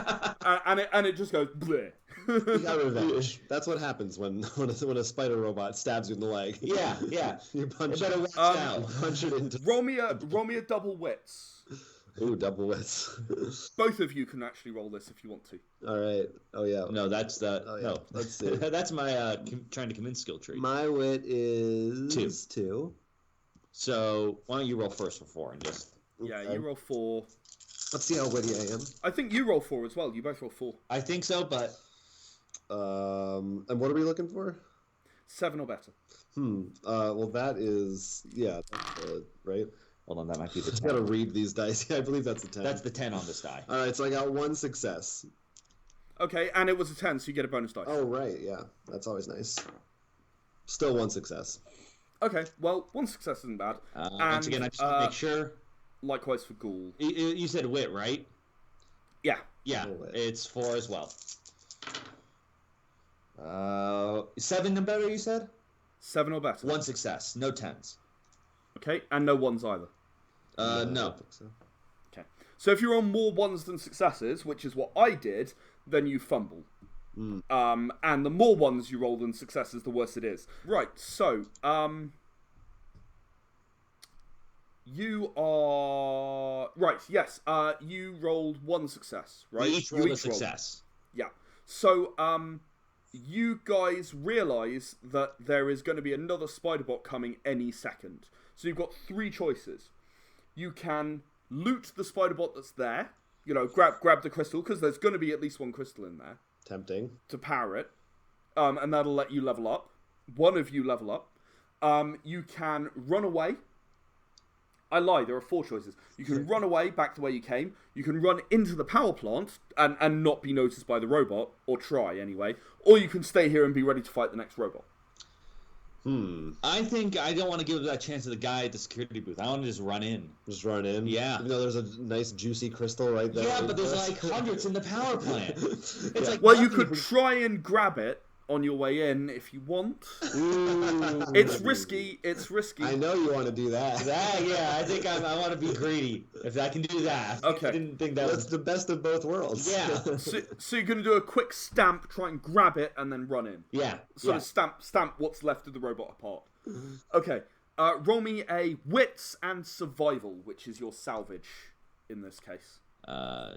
and it just goes bleh. You got revenge. That's what happens when a spider robot stabs you in the leg. Yeah. You punch better it. watch out. Punch it into. Roll me a double wits. Ooh, double wits. Both of you can actually roll this if you want to. All right. Oh yeah. No, that's the no. Let's see. That's my trying to convince skill tree. My wit is 2. So why don't you roll first for 4 and just. Yeah, you roll 4. Let's see how witty I am. I think you roll 4 as well. You both roll 4. I think so, but. And what are we looking for? 7 or better. Well, that is right. Hold on, that might be the 10. I gotta read these dice. Yeah, I believe that's the 10. That's the 10 on this die. All right, so I got 1 success. Okay, and it was a 10, so you get a bonus dice. Oh right, yeah, that's always nice. Still 1 success. Okay, well, 1 success isn't bad. Once again, I just want to make sure. Likewise for Ghoul. You said wit, right? Yeah. Yeah, it's 4 as well. 7 and better, you said? 7 or better. 1 success, no 10s. Okay, and no 1s either. No. I don't think so. Okay. So if you're on more 1s than successes, which is what I did, then you fumble. And the more 1s you roll than successes, the worse it is. Right, so, you are... Right, yes, you rolled 1 success, right? We each rolled a success. Yeah. So, you guys realise that there is going to be another spider bot coming any second. So you've got 3 choices. You can loot the spider bot that's there. You know, grab the crystal, because there's going to be at least 1 crystal in there. Tempting. To power it. And that'll let you level up. One of you level up. You can run away. I lie, there are 4 choices. You can run away back the way you came. You can run into the power plant and not be noticed by the robot, or try anyway. Or you can stay here and be ready to fight the next robot. I think I don't want to give that chance to the guy at the security booth. I want to just run in. Just run in? Yeah. Even though there's a nice juicy crystal right there. Yeah, but there's like hundreds in the power plant. It's like well, you could try and grab it on your way in if you want. Ooh. It's risky. I know you want to do that. Yeah, I think I want to be greedy if I can do that. Okay. I didn't think that That's the best of both worlds. Yeah. So you're going to do a quick stamp, try and grab it, and then run in. Yeah. Sort of stamp what's left of the robot apart. Okay. Roll me a wits and survival, which is your salvage in this case. I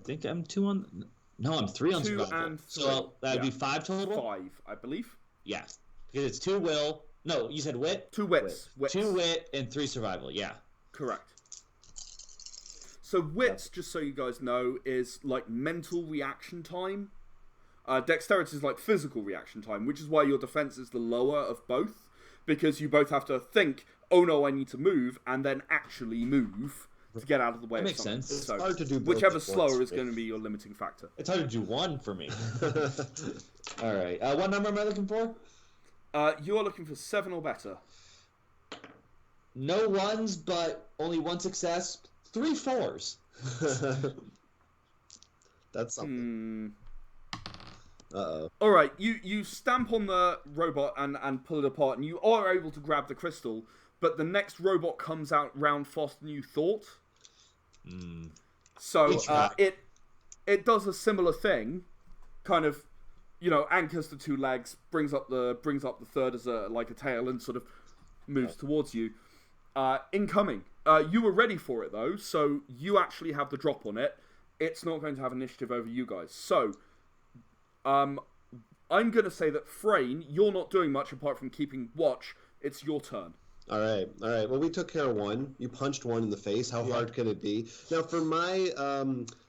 think I'm 2 on... No, I'm 3 on 2 survival. and 3. So that'd be 5 total? 5, I believe. Yeah. Because it's 2 will... No, you said wit? 2 wits. 2 wit and 3 survival, yeah. Correct. So wits, just so you guys know, is like mental reaction time. Dexterity is like physical reaction time, which is why your defense is the lower of both. Because you both have to think, oh no, I need to move, and then actually move to get out of the way. That makes sense. It's So hard to do both whichever's at slower once, is going to be your limiting factor. It's hard to do 1 for me. All right. What number am I looking for? You are looking for 7 or better. No 1s, but only 1 success. 3 4s. That's something. Uh-oh. All right, you stamp on the robot and pull it apart, and you are able to grab the crystal, but the next robot comes out round faster than you thought. So it does a similar thing, kind of, you know, anchors the 2 legs, brings up the third as a tail, and sort of moves towards you. Incoming. You were ready for it though, so you actually have the drop on it. It's not going to have initiative over you guys. So, I'm going to say that Frayne, you're not doing much apart from keeping watch. It's your turn. All right. Well, we took care of 1. You punched 1 in the face. How hard can it be? Now, for my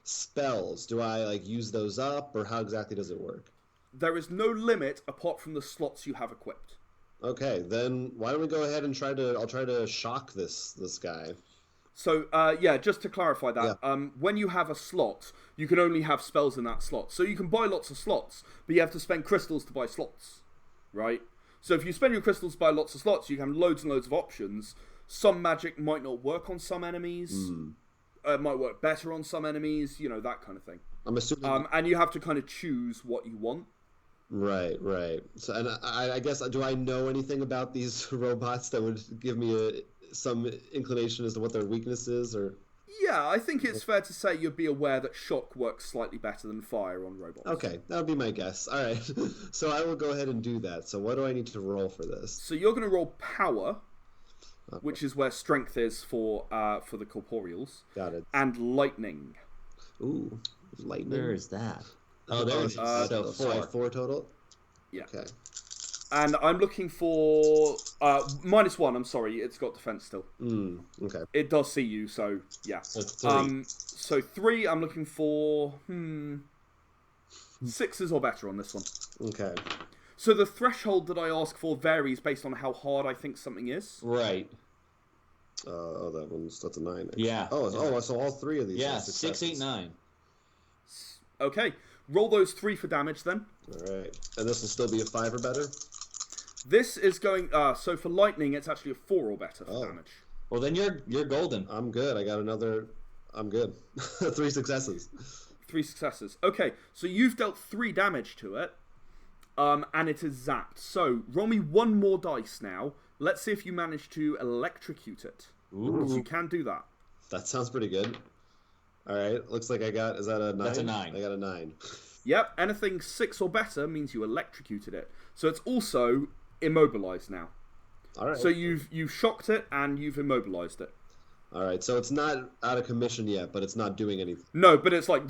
spells, do I use those up, or how exactly does it work? There is no limit apart from the slots you have equipped. Okay, then why don't we go ahead and I'll try to shock this guy. So, just to clarify that, when you have a slot, you can only have spells in that slot. So you can buy lots of slots, but you have to spend crystals to buy slots, right? So if you spend your crystals to buy lots of slots, you can have loads and loads of options. Some magic might not work on some enemies. It might work better on some enemies, you know, that kind of thing. I'm assuming... and you have to kind of choose what you want. Right. So, and I guess, do I know anything about these robots that would give me some inclination as to what their weakness is, or? Yeah, I think it's fair to say you'd be aware that shock works slightly better than fire on robots. Okay, that would be my guess. All right, so I will go ahead and do that. So what do I need to roll for this? So you're going to roll power, which is where strength is for the corporeals. Got it. And lightning. Ooh, lightning. Where is that? Oh, there it is. So 4 total? Yeah. Okay. And I'm looking for... -1, I'm sorry, it's got defense still. Okay. It does see you, so yeah. So 3. So 3, I'm looking for... 6s or better on this one. Okay. So the threshold that I ask for varies based on how hard I think something is. Right. That's a 9. Yeah. So all 3 of these. Yeah, 6, 8, 9. Okay. Roll those 3 for damage then. All right. And this will still be a 5 or better? This is going... so for lightning, it's actually a 4 or better for damage. Well, then you're golden. I'm good. I got another... I'm good. 3 successes. 3 successes. Okay, so you've dealt 3 damage to it, and it is zapped. So, roll me 1 more dice now. Let's see if you manage to electrocute it. Ooh. You can do that. That sounds pretty good. All right. Looks like I got... Is that a 9? That's a 9. I got a 9. Yep, anything 6 or better means you electrocuted it. So it's also immobilized now. All right. So you've shocked it and you've immobilized it. All right. So it's not out of commission yet, but it's not doing anything. No, but it's like...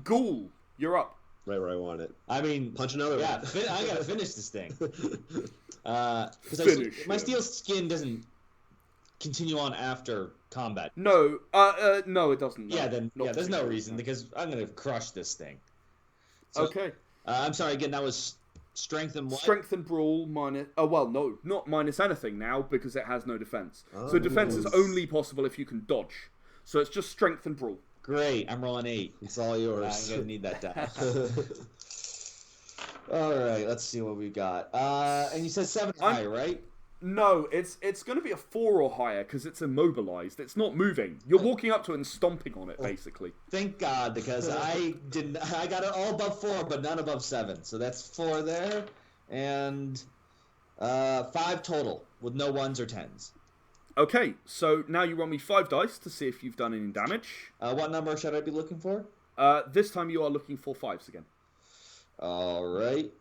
Ghoul, you're up. Right where I want it. I mean... Punch another Yeah, one. I gotta finish this thing. Finish my steel skin doesn't continue on after combat. No, no, it doesn't. No. Yeah, then Not there's no particularly, reason no. because I'm gonna crush this thing. So, Okay. I'm sorry again. That was strength and what? Strength and brawl minus... Oh, well, no, not minus anything now because it has no defense. So defense is only possible if you can dodge. So it's just strength and brawl. Great. I'm rolling 8. It's all yours. I'm gonna need that die. All right. Let's see what we got. And you said 7 high, right? No, it's going to be a 4 or higher because it's immobilized. It's not moving. You're walking up to it and stomping on it, basically. Thank God, because I got it all above 4, but none above 7. So that's 4 there, and 5 total with no 1s or 10s. Okay, so now you roll me 5 dice to see if you've done any damage. What number should I be looking for? This time you are looking for 5s again. All right.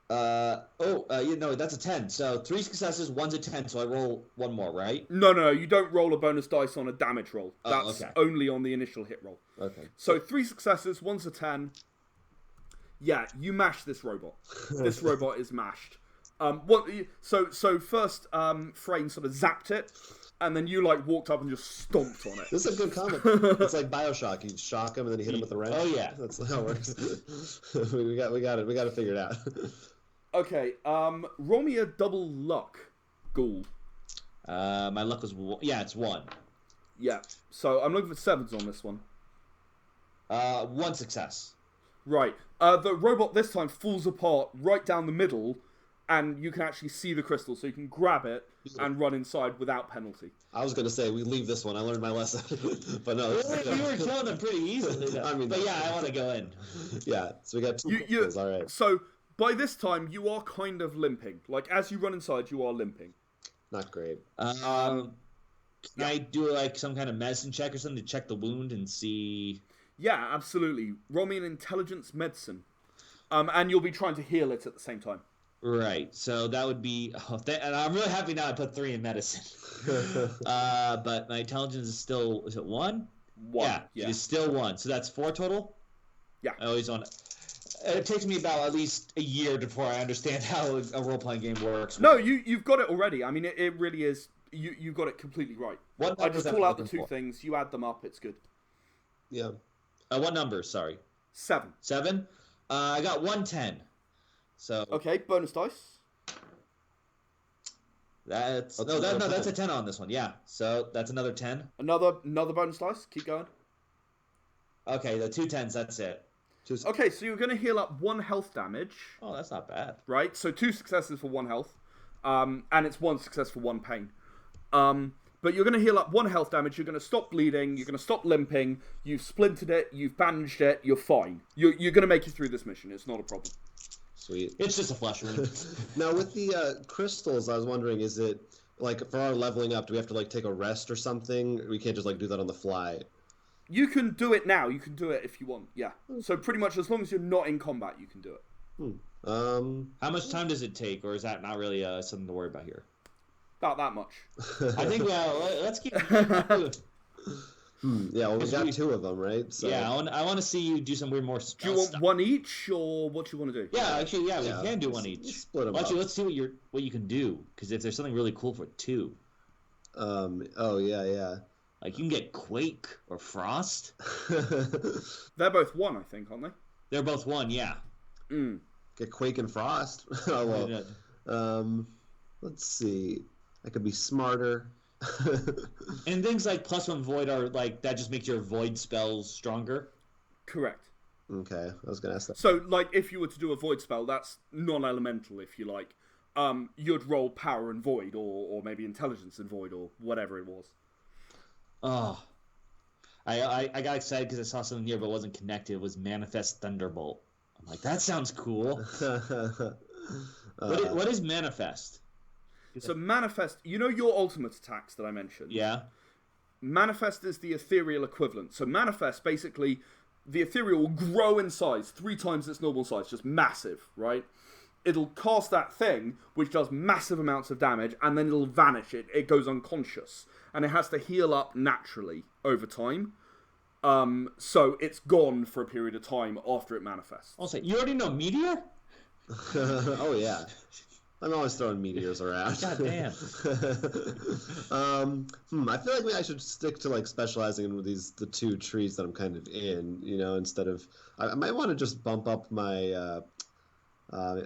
That's a 10. So 3 successes, 1's a 10. So I roll 1 more, right? No, you don't roll a bonus dice on a damage roll. Oh, That's okay. only on the initial hit roll. Okay. So 3 successes, 1's a 10. Yeah, you mash this robot. This robot is mashed. So first, Frame sort of zapped it, and then you walked up and just stomped on it. This is a good comment. It's like Bioshock. You shock him and then you hit him with a wrench. Oh yeah, that's how it works. we got it figured out. Okay, roll me a double luck, Ghoul. My luck was it's 1. Yeah. So I'm looking for 7s on this one. 1 success. Right. The robot this time falls apart right down the middle. And you can actually see the crystal, so you can grab it and run inside without penalty. I was going to say, we leave this one. I learned my lesson. But no. You were killing them pretty easily, though. But yeah, I want to go in. Yeah, so we got 2 crystals, all right. So, by this time, you are kind of limping. As you run inside, you are limping. Not great. Can I do, some kind of medicine check or something to check the wound and see... Yeah, absolutely. Roll me an intelligence medicine. And you'll be trying to heal it at the same time. Right, so that would be, and I'm really happy now I put 3 in medicine. But my intelligence is still, is it 1? 1. Yeah, it's still 1. So that's 4 total? Yeah. I always want it takes me about at least a year before I understand how a role-playing game works. No, you've got it already. I mean, it really is, you got it completely right. I just pull out the 2 things, you add them up, it's good. Yeah. What number, sorry? 7. 7? I got 110. So okay, bonus dice. That's that's a 10 on this one. Yeah, so that's another 10. Another bonus dice. Keep going. Okay, the 2 10s. That's it. Okay, so you're going to heal up 1 health damage. Oh, that's not bad. Right, so 2 successes for 1 health, and it's 1 success for 1 pain. But you're going to heal up 1 health damage. You're going to stop bleeding. You're going to stop limping. You've splintered it. You've bandaged it. You're fine. You're going to make it through this mission. It's not a problem. Sweet. It's just a flesh wound. Now, with the crystals, I was wondering, is it like for our leveling up, do we have to like take a rest or something? We can't just like do that on the fly. You can do it now. You can do it if you want. Yeah. So pretty much as long as you're not in combat, you can do it. How much time does it take, or is that not really something to worry about here? About that much. I think let's keep. Yeah, well, we got 2 of them, right? So... Yeah, I want to see you do some weird more stuff. Do you want one each, or what do you want to do? Yeah, actually, we can do one each. Split them actually, up. let's see what you can do, because if there's something really cool for 2. Oh, yeah. Like, you can get Quake or Frost. They're both 1, I think, aren't they? They're both 1, yeah. Get Quake and Frost. Oh, well. Let's see. I could be smarter. And things like +1 Void are like, that just makes your Void spells stronger. Correct. Okay, I was going to ask that. So, like, if you were to do a Void spell, that's non-elemental, if you like. You'd roll Power and Void, or maybe Intelligence and Void, or whatever it was. Oh, I got excited because I saw something here, but it wasn't connected. It was Manifest Thunderbolt. I'm like, that sounds cool. What is Manifest? So Manifest, you know your ultimate attacks that I mentioned? Yeah. Manifest is the ethereal equivalent. So Manifest, basically, the ethereal will grow in size 3 times its normal size, just massive, right? It'll cast that thing, which does massive amounts of damage, and then it'll vanish. It goes unconscious. And it has to heal up naturally over time. So it's gone for a period of time after it manifests. Also, you already know Meteor? Oh, yeah. I'm always throwing meteors around. God damn. I feel like maybe I should stick to like specializing in the 2 trees that I'm kind of in, instead of... I might want to just bump up my... I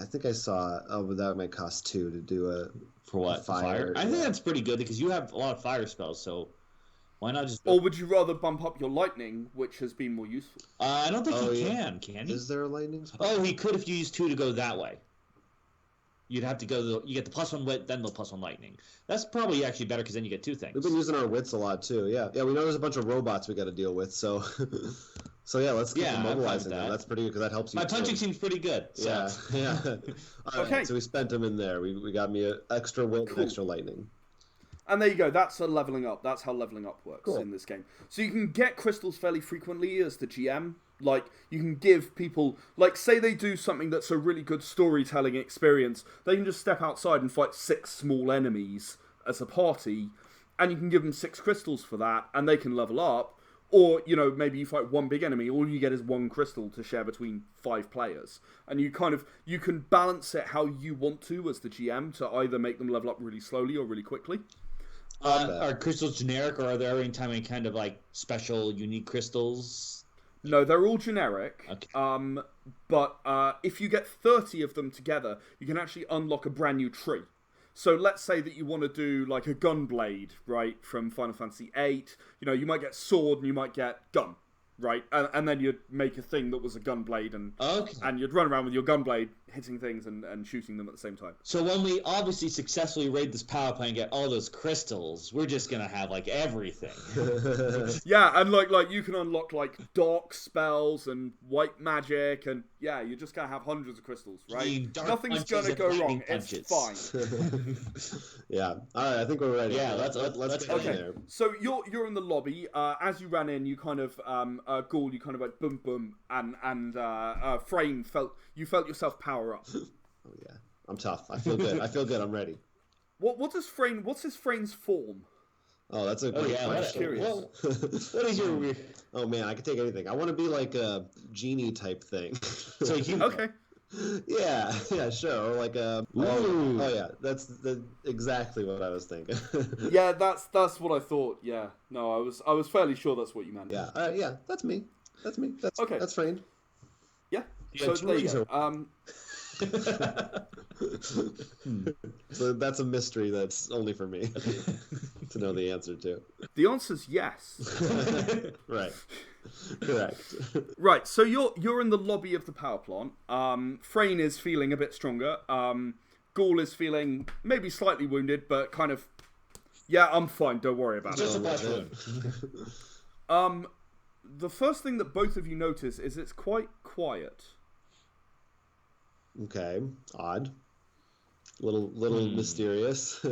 think I saw... Oh, but that might cost 2 to do a... For what? Fire? I think that's pretty good because you have a lot of fire spells, so why not just... Or would you rather bump up your lightning, which has been more useful? I don't think he can he? Is there a lightning spell? Oh, he could if you use 2 to go that way. You'd have to go. You get the +1 wit, then the +1 lightning. That's probably actually better because then you get 2 things. We've been using our wits a lot too. Yeah. We know there's a bunch of robots we got to deal with. So, let's keep immobilizing them. That's pretty good because that helps you. My punching seems pretty good. So. Yeah. All okay. Right, so we spent them in there. We got me an extra wit and extra lightning. And there you go. That's a leveling up. That's how leveling up works in this game. So you can get crystals fairly frequently as the GM. Like, you can give people... Like, say they do something that's a really good storytelling experience. They can just step outside and fight 6 small enemies as a party. And you can give them 6 crystals for that. And they can level up. Or, maybe you fight 1 big enemy. All you get is 1 crystal to share between 5 players. And you can balance it how you want to as the GM to either make them level up really slowly or really quickly. Are crystals generic, or are there any time any kind of like special unique crystals? No, they're all generic. Okay. But if you get 30 of them together, you can actually unlock a brand new tree. So let's say that you want to do like a gunblade, right, from Final Fantasy VIII. You might get sword and you might get gun, right? And then you'd make a thing that was a gunblade, and you'd run around with your gunblade, hitting things and shooting them at the same time. So when we obviously successfully raid this power plant and get all those crystals, we're just gonna have like everything. Yeah, and like you can unlock like dark spells and white magic, and yeah, you're just gonna have hundreds of crystals, right? Nothing's gonna go wrong. It's fine. Yeah. All right, I think we're ready. Yeah, let's get in there. So you're in the lobby. As you ran in, you kind of Ghoul, you kind of like boom boom, and Frame felt yourself power up. Oh yeah, I'm tough. I feel good. I'm ready. What's his Frame's form? Oh, that's a great question. Curious. What is your weird... Oh man, I can take anything. I want to be like a genie type thing. So you okay. Yeah, sure. Or like a... Oh yeah, that's exactly what I was thinking. Yeah, that's what I thought. Yeah, no, I was fairly sure that's what you meant. Yeah, that's me. That's okay. That's Framed. Yeah. So there you go. So that's a mystery that's only for me to know the answer to. The answer's yes. Right. Correct. Right, so you're in the lobby of the power plant. Frayne is feeling a bit stronger. Ghoul is feeling maybe slightly wounded, but kind of, yeah, I'm fine, don't worry about just it. Just a wound. The first thing that both of you notice is it's quite quiet. Okay, odd. little mysterious.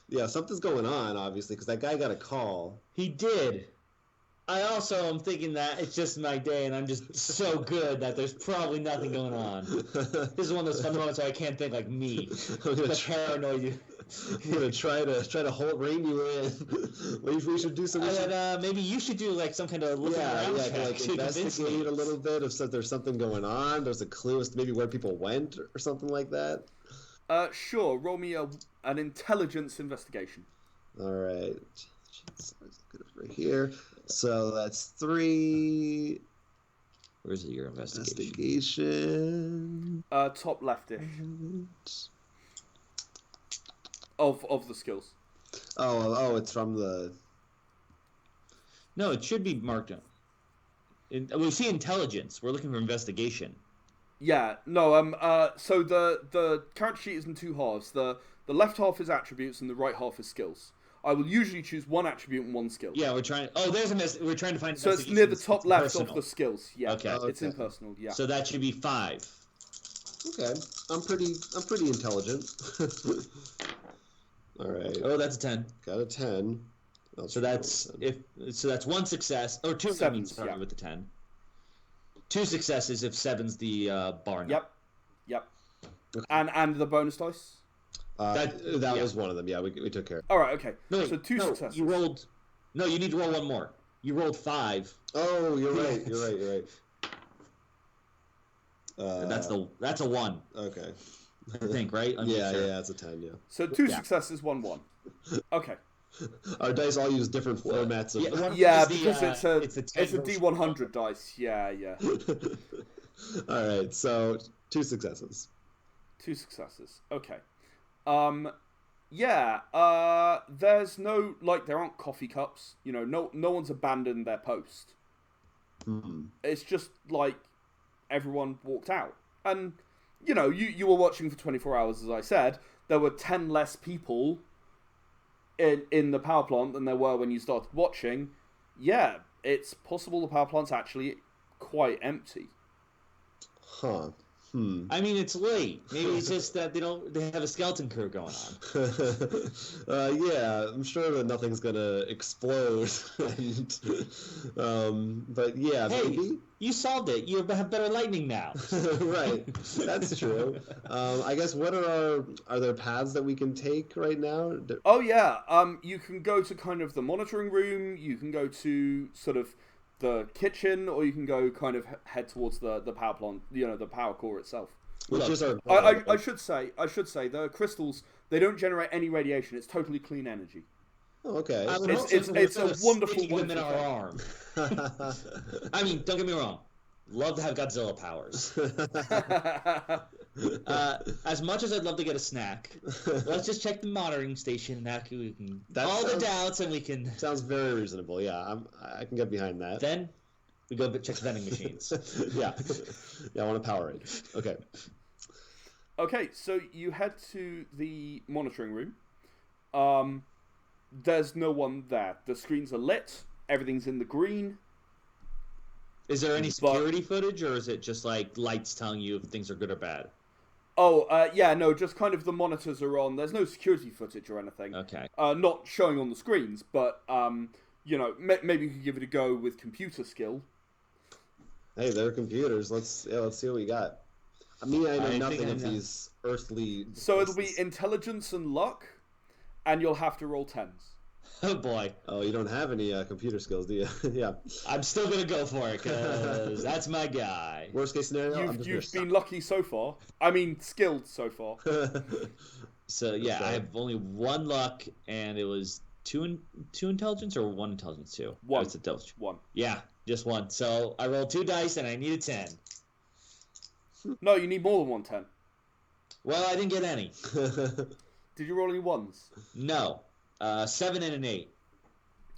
Yeah, something's going on, obviously, because that guy got a call. He did. I also am thinking that it's just my day, and I'm just so good that there's probably nothing going on. This is one of those fun moments where I can't think like me. The paranoid you. I'm gonna try to rein you in. We should do some. Maybe you should do like some kind of looking around check like to investigate a little bit if there's something going on. There's a clue as to maybe where people went or something like that. Sure. Roll me an intelligence investigation. All right. Right here. So that's 3. Where's your investigation? Top leftish. Of the skills. Oh, it's from the. No, it should be marked up. We see intelligence. We're looking for investigation. Yeah. No. So the character sheet is in 2 halves. The left half is attributes and the right half is skills. I will usually choose 1 attribute and 1 skill. Yeah, we're trying. Oh, we're trying to find. So it's near the top left of the skills. Yeah. Okay. It's impersonal. Yeah. So that should be 5. Okay. I'm pretty intelligent. All right. Oh, that's a 10. Got a 10. So that's 1 success or 2. Sorry, with the 10. 2 successes if 7's the bar. Yep. Okay. And the bonus dice. That was one of them. Yeah, we took care of it. All right, okay. No, so 2 successes. You rolled. No, you need to roll 1 more. You rolled 5. Oh, you're right. You're right. That's a 1. Okay. I think, right? Yeah, it's a 10. Yeah. So 2 successes, 1-1. Okay. Our dice all use different formats of. Because it's a D100 dice. Yeah. All right, so 2 successes. 2 successes. Okay. There's no, there aren't coffee cups. No one's abandoned their post. Mm-hmm. It's just everyone walked out. And, you were watching for 24 hours, as I said. There were 10 less people in the power plant than there were when you started watching. Yeah, it's possible the power plant's actually quite empty. Huh. I mean, it's late. Maybe it's just that they have a skeleton crew going on. Yeah, I'm sure that nothing's gonna explode. But yeah, hey, maybe you solved it. You have better lightning now. Right, that's true. I guess are there paths that we can take right now? Oh yeah. You can go to kind of the monitoring room. You can go to sort of the kitchen, or you can go kind of head towards the power plant, the power core itself. Which is our I should say the crystals, they don't generate any radiation. It's totally clean energy. Oh, okay. It's a wonderful them in our arm. I mean, don't get me wrong. Love to have Godzilla powers. As much as I'd love to get a snack, let's just check the monitoring station. That we can the doubts, and we can. Sounds very reasonable. Yeah, I can get behind that. Then we go check the vending machines. Yeah, I want a Powerade. Okay. Okay, so you head to the monitoring room. There's no one there. The screens are lit. Everything's in the green. Is there any security footage, or is it just lights telling you if things are good or bad? Oh, no, just kind of the monitors are on. There's no security footage or anything. Okay. Not showing on the screens, but, maybe you could give it a go with computer skill. Hey, they're computers. Let's see what we got. I know nothing of these earthly... So it'll be intelligence and luck, and you'll have to roll 10s. Oh boy. Oh, you don't have any computer skills, do you? Yeah. I'm still going to go for it, because that's my guy. Worst case scenario, You've been lucky so far. I mean, skilled so far. So, yeah, I have only 1 luck, and it was 2 intelligence, or 1 intelligence, 2? 1. It's a 1. Yeah, just 1. So, I rolled 2 dice, and I need a 10. No, you need more than 1 10. Well, I didn't get any. Did you roll any 1s? No. 7 and an 8.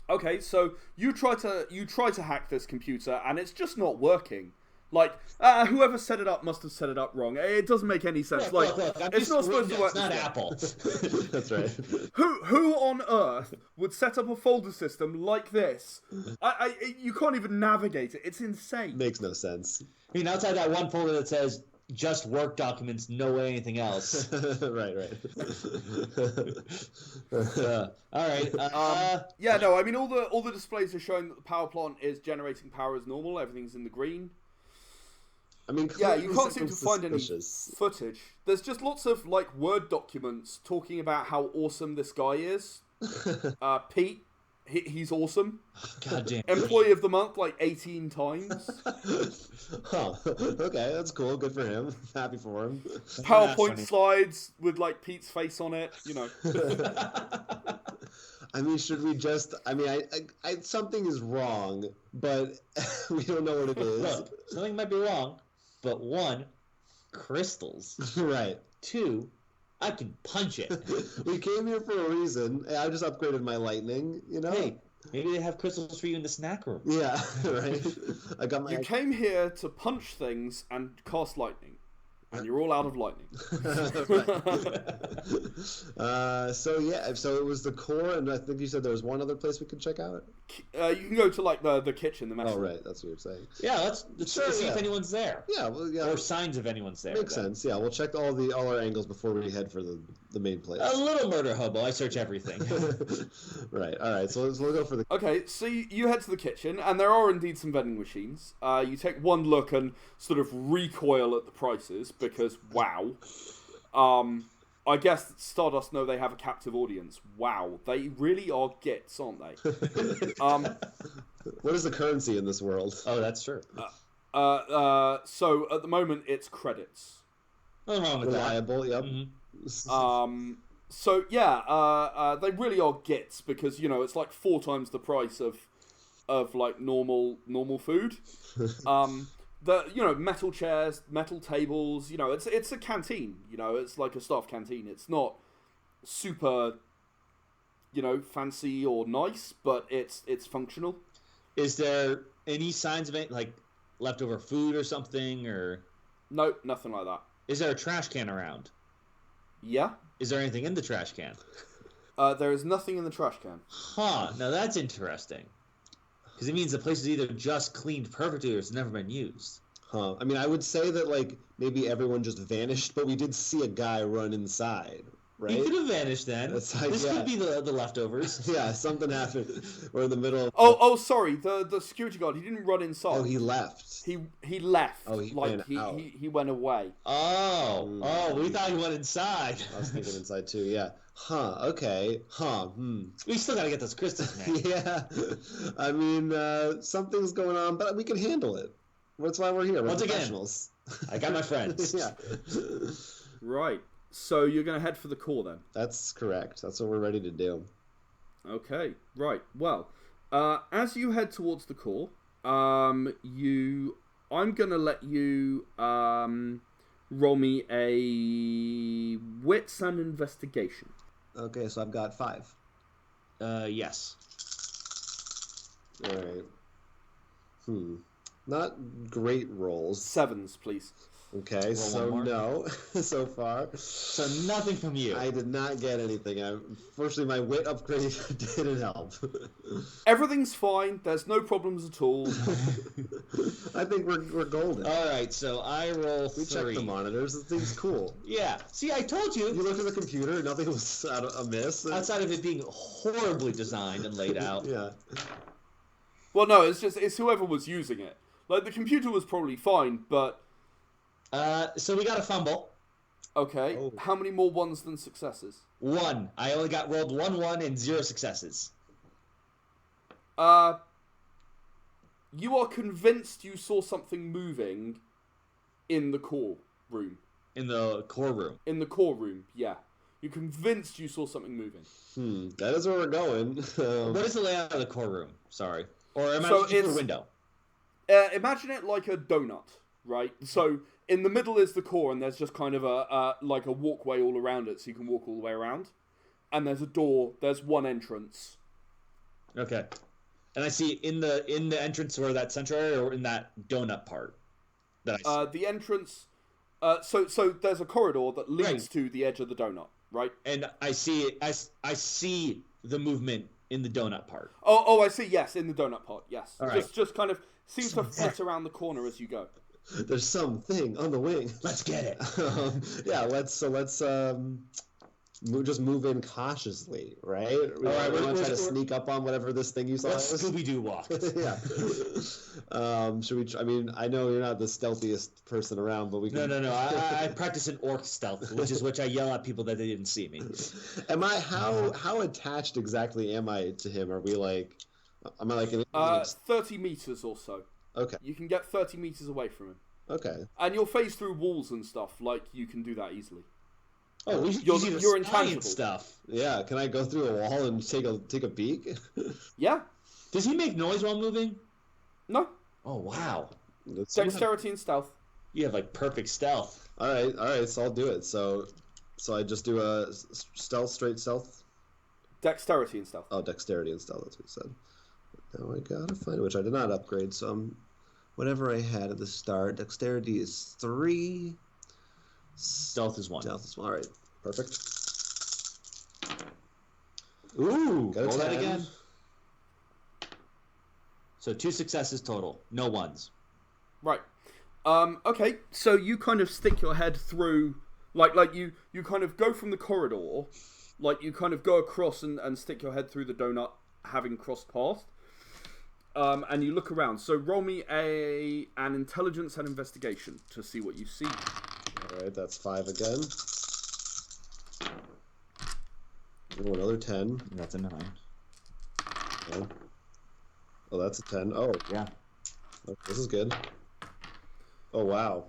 Okay, so you try to hack this computer, and it's just not working. Whoever set it up must have set it up wrong. It doesn't make any sense. Look, it's not supposed to work. It's not Apple. That's right. Who on earth would set up a folder system like this? You can't even navigate it. It's insane. Makes no sense. I mean, outside that one folder that says just work documents, no way anything else. Right. All right. Yeah, no, I mean all the displays are showing that the power plant is generating power as normal. Everything's in the green. I mean, yeah, you can't seem to find suspicious. any footage. There's just lots of like Word documents talking about how awesome this guy is. Pete, he's awesome. God damn. Employee of the month like 18 times. Huh. Okay, that's cool. Good for him. Happy for him. PowerPoint slides with like Pete's face on it. You know. I mean, should we just? I mean, I something is wrong, but we don't know what it is. Look, something might be wrong, but 1, crystals. Right. 2, I can punch it. We came here for a reason. I just upgraded my lightning. You know. Hey, maybe they have crystals for you in the snack room. Yeah. Right. I got my. You came here to punch things and cast lightning. And you're all out of lightning. So it was the core, and I think you said there was one other place we could check out. You can go to like the kitchen, the mess Oh, hall. right, that's what you're saying. Yeah, let's see if anyone's there. Yeah, well, yeah. Or signs of anyone's there. Makes sense. Yeah, we'll check all our angles before we head for the main place. A little murder hobo. I search everything. Right. All right. So we'll go for the. Okay, so you head to the kitchen, and there are indeed some vending machines. You take one look and sort of recoil at the prices because wow. I guess Stardust know they have a captive audience. Wow, they really are gits, aren't they? What is the currency in this world? Oh, that's true. So at the moment it's credits. Nothing wrong with Reliable. that. Yep. Mm-hmm. So yeah, they really are gits because it's like 4 times the price of like normal food. The metal chairs, metal tables. It's a canteen. It's like a staff canteen. It's not super fancy or nice, but it's functional. Is there any signs of it, like leftover food or something, or? No, nothing like that. Is there a trash can around? Yeah. Is there anything in the trash can? There is nothing in the trash can. Huh. Now that's interesting. Because it means the place is either just cleaned perfectly or it's never been used. Huh. I mean, I would say that, like, maybe everyone just vanished, but we did see a guy run inside, right? He could have vanished then. That's like, this could be the leftovers. Yeah, something happened. We're in the middle of... Oh, sorry. The security guard, he didn't run inside. Oh, he left. He left. Oh, he like, ran out. He went away. Oh, we thought he went inside. I was thinking inside, too, yeah. Huh, okay. We still gotta get those crystals, man. Yeah. I mean, something's going on, but we can handle it. That's why we're here. We're Once again, professionals. I got my friends. Yeah. Right. So you're going to head for the core then? That's correct. That's what we're ready to do. Okay. Right. Well, as you head towards the core, I'm going to let you roll me a wits and investigation. Okay, so I've got 5. Yes. All right. Not great rolls. 7s, please. Okay, so no, so far. So nothing from you. I did not get anything. Unfortunately, my wit upgrade didn't help. Everything's fine. There's no problems at all. I think we're golden. All right, so I roll 3. We checked the monitors. This thing's cool. Yeah. See, I told you. You looked at the computer. Nothing was amiss. Outside of it being horribly designed and laid out. Yeah. Well, no, it's whoever was using it. Like, the computer was probably fine, but... So we got a fumble. Okay. Oh. How many more 1s than successes? 1. I only got rolled 1 and 0 successes. You are convinced you saw something moving in the core room. In the core room. In the core room, yeah. You're convinced you saw something moving. That is where we're going. What is the layout of the core room? Sorry. Or am I So looking through a window? Imagine it like a donut, right? So in the middle is the core, and there's just kind of a walkway all around it, so you can walk all the way around. And there's a door. There's one entrance. Okay. And I see in the entrance or that central area or in that donut part. That I see. The entrance. So there's a corridor that leads Right. to the edge of the donut, right? And I see I see the movement in the donut part. Oh, I see. Yes, in the donut part. Yes. All right. Just kind of seems to flit around the corner as you go. There's something on the wing. Let's get it. Yeah, let's just move in cautiously, right? We right, want to try to sneak up on whatever this thing you saw. Let's Scooby-Doo walk. Yeah. Should we? I mean, I know you're not the stealthiest person around, but we can. No. I practice an orc stealth, which I yell at people that they didn't see me. Am I how attached exactly am I to him? Are we like? Am I like? 30 meters or so. Okay. You can get 30 meters away from him. Okay. And you'll phase through walls and stuff. Like you can do that easily. Oh, you're intangible stuff. Yeah, can I go through a wall and take a peek? Yeah. Does he make noise while moving? No. Oh wow. Dexterity and stealth. You have like perfect stealth. All right. So I'll do it. So I just do a straight stealth. Dexterity and stealth. Oh, dexterity and stealth. That's what you said. Now I gotta find which I did not upgrade. So whatever I had at the start. Dexterity is 3. Stealth is 1. Stealth is 1. All right. Perfect. Ooh, Got a roll that 10. again. So 2 successes total, no ones. Right. Okay, so you kind of stick your head through, like you kind of go from the corridor, like you kind of go across and stick your head through the donut, having crossed paths. And you look around. So roll me an intelligence and investigation to see what you see. Alright, that's 5 again. Oh, another 10. That's a 9. Okay. Oh, that's a 10. Oh, yeah. Oh, this is good. Oh, wow.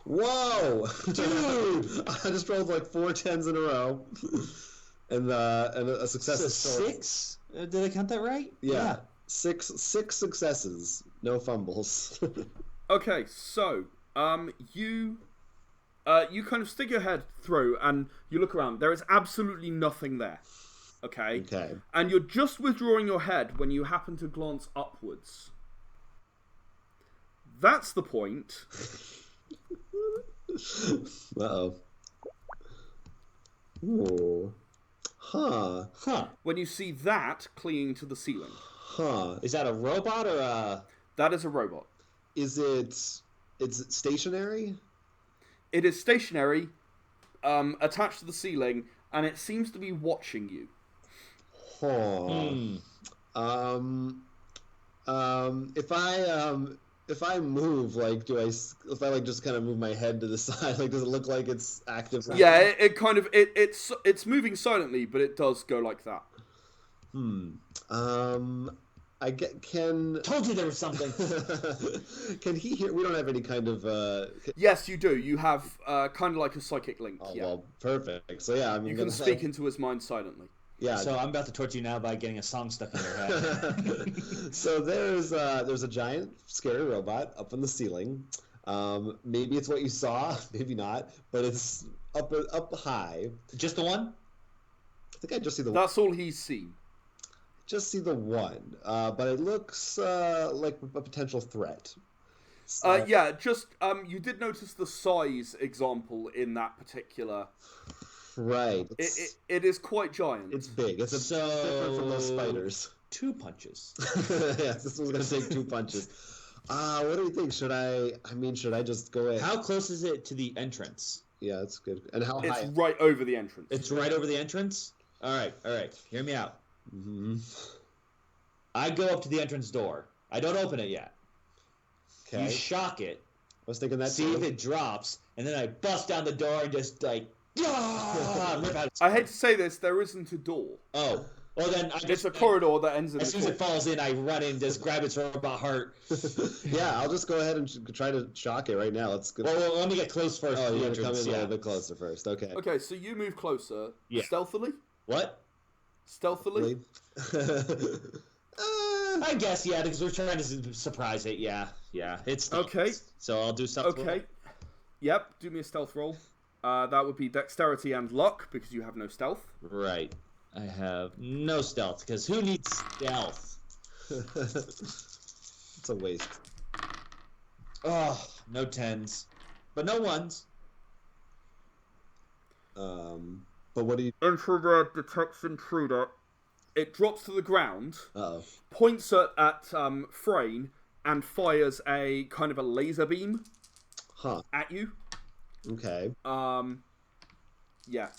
Whoa! Dude! I just rolled like 4 10s in a row. and a success. So 6? Did I count that right? Yeah. 6 successes. No fumbles. Okay, so you kind of stick your head through and you look around. There is absolutely nothing there. Okay. And you're just withdrawing your head when you happen to glance upwards. That's the point. Uh-oh. Ooh. Huh. When you see that clinging to the ceiling. Huh. Is that a robot or a... That is a robot. Is it stationary? It is stationary, attached to the ceiling, and it seems to be watching you. Huh. If I move, like, if I like just kind of move my head to the side, like, does it look like it's active? Yeah, it kind of it's moving silently, but it does go like that. Told you there was something. Can he hear? We don't have any kind of. Yes, you do. You have kind of like a psychic link. Oh, yeah. well, perfect. So yeah, I mean, you can speak into his mind silently. Yeah. So I'm about to torture you now by getting a song stuck in your head. So there's a giant scary robot up in the ceiling. Maybe it's what you saw, maybe not, but it's up high. Just the one? I think I just see the. That's all he's seen. Just see the one, but it looks like a potential threat. Yeah, just you did notice the size example in that particular. Right. It is quite giant. It's big. It's different from those spiders. 2 punches. Yes, this one's gonna take 2 punches. What do you think? Should I just go ahead? How close is it to the entrance? Yeah, that's good. And how high? It's right over the entrance. It's right over the entrance? All right. Hear me out. Mm-hmm. I go up to the entrance door. I don't open it yet. Okay. You shock it. I was thinking that. See if it drops, and then I bust down the door and just like, rip out. I hate to say this, there isn't a door. Oh, well then it's a corridor that ends in. As soon as it falls in, I run in, just grab its robot heart. Yeah, I'll just go ahead and try to shock it right now. Let's go. Well, let me get close first. Oh, you have to come in a little bit closer first. Okay. Okay, so you move closer. Yeah. Stealthily. What? Stealthily. I guess, yeah, because we're trying to surprise it. Yeah. It's stealth. Okay. So I'll do stealth. Okay. Roll. Yep. Do me a stealth roll. That would be dexterity and luck because you have no stealth. Right. I have no stealth because who needs stealth? It's a waste. Oh, no 10s, but no 1s. But what do you? Infrared detects intruder. It drops to the ground. Uh-oh. Points at Frayne, and fires a kind of a laser beam at you. Okay. Yeah.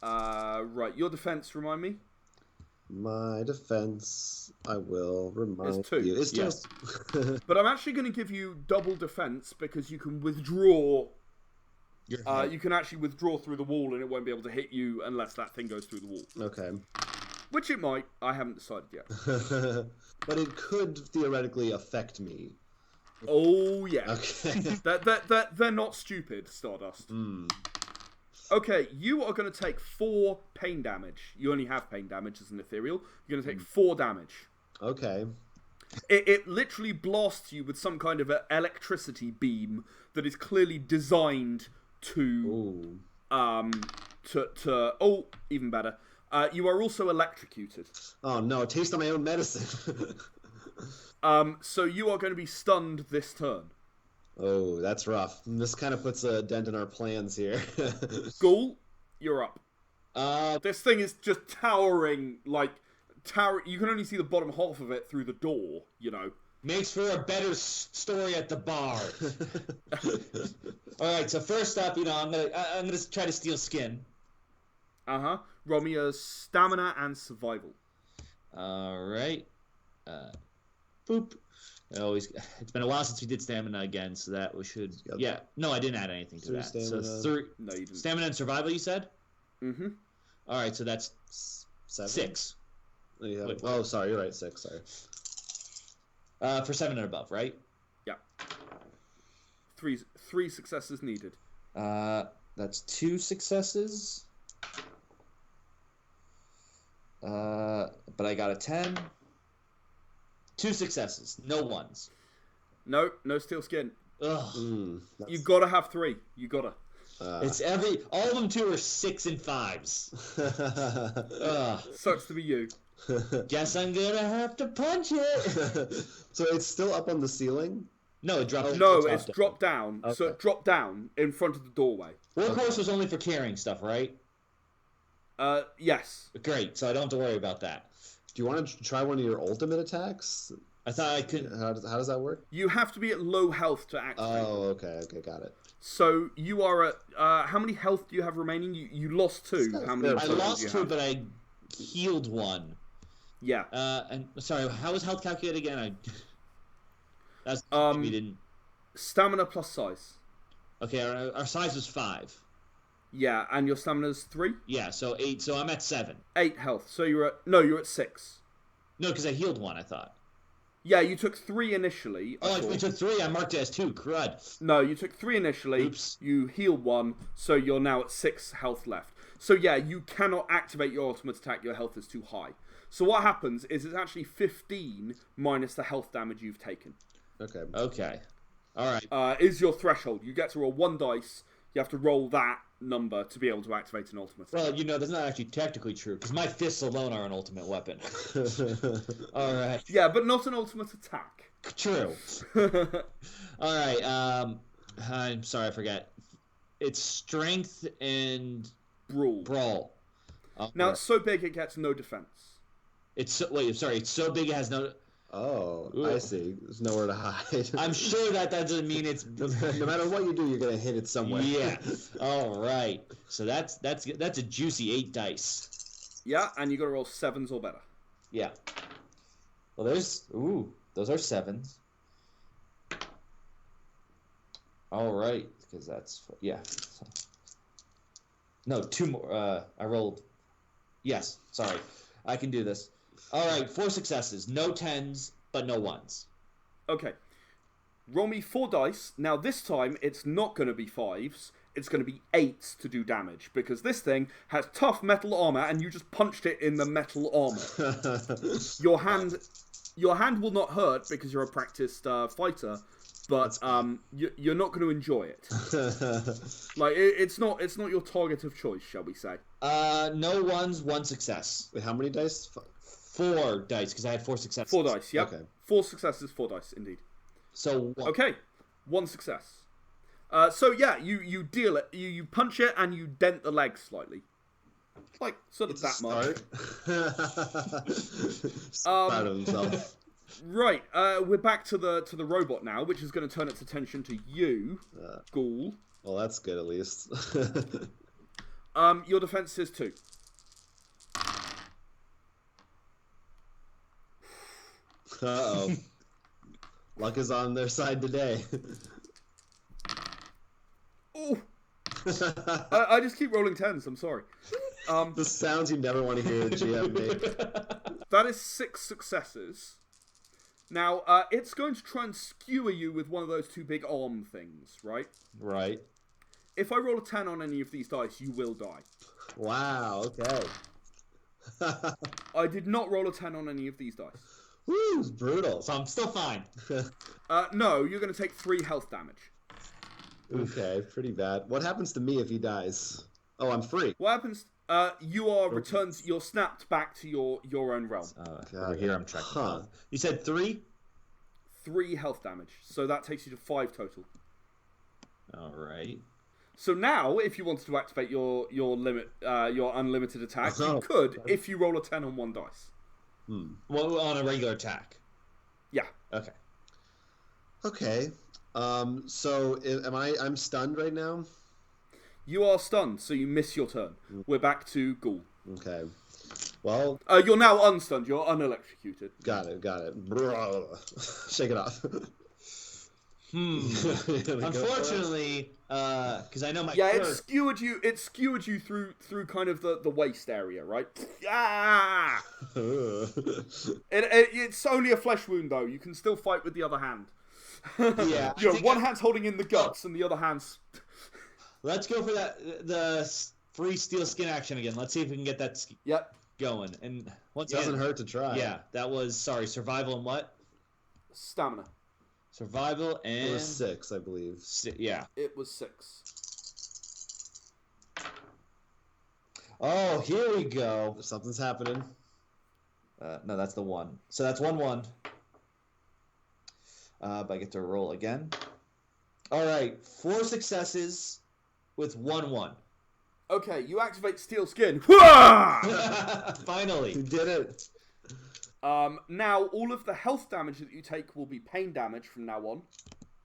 Right. Your defense, remind me. My defense, I will remind It's 2. you. It's 2. Yes. But I'm actually going to give you double defense because you can withdraw. You can actually withdraw through the wall and it won't be able to hit you unless that thing goes through the wall. Okay. Which it might. I haven't decided yet. But it could theoretically affect me. Oh, yeah. Okay. They're not stupid, Stardust. Okay, you are going to take 4 pain damage. You only have pain damage as an ethereal. You're going to take 4 damage. Okay. It literally blasts you with some kind of an electricity beam that is clearly designed to... Oh, even better. You are also electrocuted. Oh no, taste of my own medicine. So you are going to be stunned this turn. Oh, that's rough. This kind of puts a dent in our plans here. Ghoul, you're up. This thing is just towering, like... You can only see the bottom half of it through the door, you know. Makes for a better story at the bar. All right, so first up, I'm gonna try to steal skin. Roll me a stamina and survival. All right. Boop. It's been a while since we did stamina again, so that we should. Yeah. No, I didn't add anything to that. Stamina. So No, you didn't. Stamina and survival, you said? Mm-hmm. All right, so that's 7? 6. Yeah. Wait, oh, sorry, you're right. 6. Sorry. For 7 and above, right? Yeah. 3 successes needed. That's 2 successes. But I got a 10. 2 successes, no 1s. No steel skin. Ugh. You gotta have 3. You gotta. It's all of them 2 are 6 and 5s. Ugh. Sucks to be you. Guess I'm gonna have to punch it. So it's still up on the ceiling? No, it dropped. No, it's dropped down. Okay. So it dropped down in front of the doorway. Workhorse was only for carrying stuff, right? Yes. Great, so I don't have to worry about that. Do you want to try one of your ultimate attacks? I thought I could. How does that work? You have to be at low health to activate. Oh, okay, got it. So you are at... how many health do you have remaining? You lost 2. How many? I lost 2, but I healed 1. Yeah. And sorry, how was health calculated again? That's we didn't. Stamina plus size. Okay, our size was 5. Yeah, and your stamina's 3. Yeah, so 8. So I'm at 7. 8 health. So you're at 6. No, because I healed 1. I thought. Yeah, you took 3 initially. I took 3. I marked it as 2. Crud. No, you took 3 initially. Oops. You healed 1, so you're now at 6 health left. So yeah, you cannot activate your ultimate attack. Your health is too high. So what happens is it's actually 15 minus the health damage you've taken. Okay. All right. Is your threshold. You get to roll 1 dice. You have to roll that number to be able to activate an ultimate attack. Well, that's not actually technically true, because my fists alone are an ultimate weapon. All right. Yeah, but not an ultimate attack. True. All right. I'm sorry, I forget. It's strength and brawl. Now it's so big it gets no defense. It's so big it has no. Oh, ooh. I see. There's nowhere to hide. I'm sure that doesn't mean it's. No matter what you do, you're gonna hit it somewhere. Yeah. All right. So that's a juicy 8 dice. Yeah, and you got to roll 7s or better. Yeah. Well, those are 7s. All right, because that's No, 2 more. I rolled. Yes. Sorry, I can do this. All right, 4 successes. No 10s, but no 1s. Okay. Roll me 4 dice. Now, this time, it's not going to be 5s. It's going to be 8s to do damage. Because this thing has tough metal armor, and you just punched it in the metal armor. Your hand will not hurt, because you're a practiced fighter. But you're not going to enjoy it. Like, it's not your target of choice, shall we say. No 1s, 1 success. Wait, how many dice? 4 dice, because I had 4 successes. 4 dice, yeah. Okay. 4 successes, 4 dice, indeed. So 1. Okay, 1 success. So yeah, you deal it. You punch it and you dent the leg slightly, like sort of that much. Proud of himself. Right, we're back to the robot now, which is going to turn its attention to you, Ghoul. Well, that's good at least. Your defense is 2. Uh-oh. Luck is on their side today. Oh! I just keep rolling 10s, I'm sorry. The sounds you never want to hear a GM make. That is 6 successes. Now, it's going to try and skewer you with one of those 2 big arm things, right? Right. If I roll a 10 on any of these dice, you will die. Wow, okay. I did not roll a 10 on any of these dice. Woo, it's brutal. So I'm still fine. No, you're going to take 3 health damage. Okay, pretty bad. What happens to me if he dies? Oh, I'm free. What happens? You are returned. You're snapped back to your own realm. Over here, I'm tracking. You said 3? 3 health damage. So that takes you to 5 total. All right. So now, if you wanted to activate your limit, your unlimited attack, you could if you roll a 10 on 1 dice. Well, on a regular attack. Yeah. Okay. Okay. So I'm stunned right now? You are stunned, so you miss your turn. We're back to Ghoul. Okay. Well... you're now unstunned. You're unelectrocuted. Got it. Shake it off. Unfortunately, because I know my it skewered you. It skewered you through kind of the waist area, right? Ah! It's only a flesh wound, though. You can still fight with the other hand. Yeah, one hand's holding in the guts, and the other hand's. Let's go for the free steel skin action again. Let's see if we can get that going. And once it doesn't hurt to try. Yeah, that was survival and what? Stamina. Survival and... It was 6, I believe. Yeah. It was 6. Oh, here we go. Something's happening. No, that's the 1. So that's 1-1. But I get to roll again. All right, 4 successes with 1-1. Okay, you activate Steel Skin. Finally. You did it. Now, all of the health damage that you take will be pain damage from now on,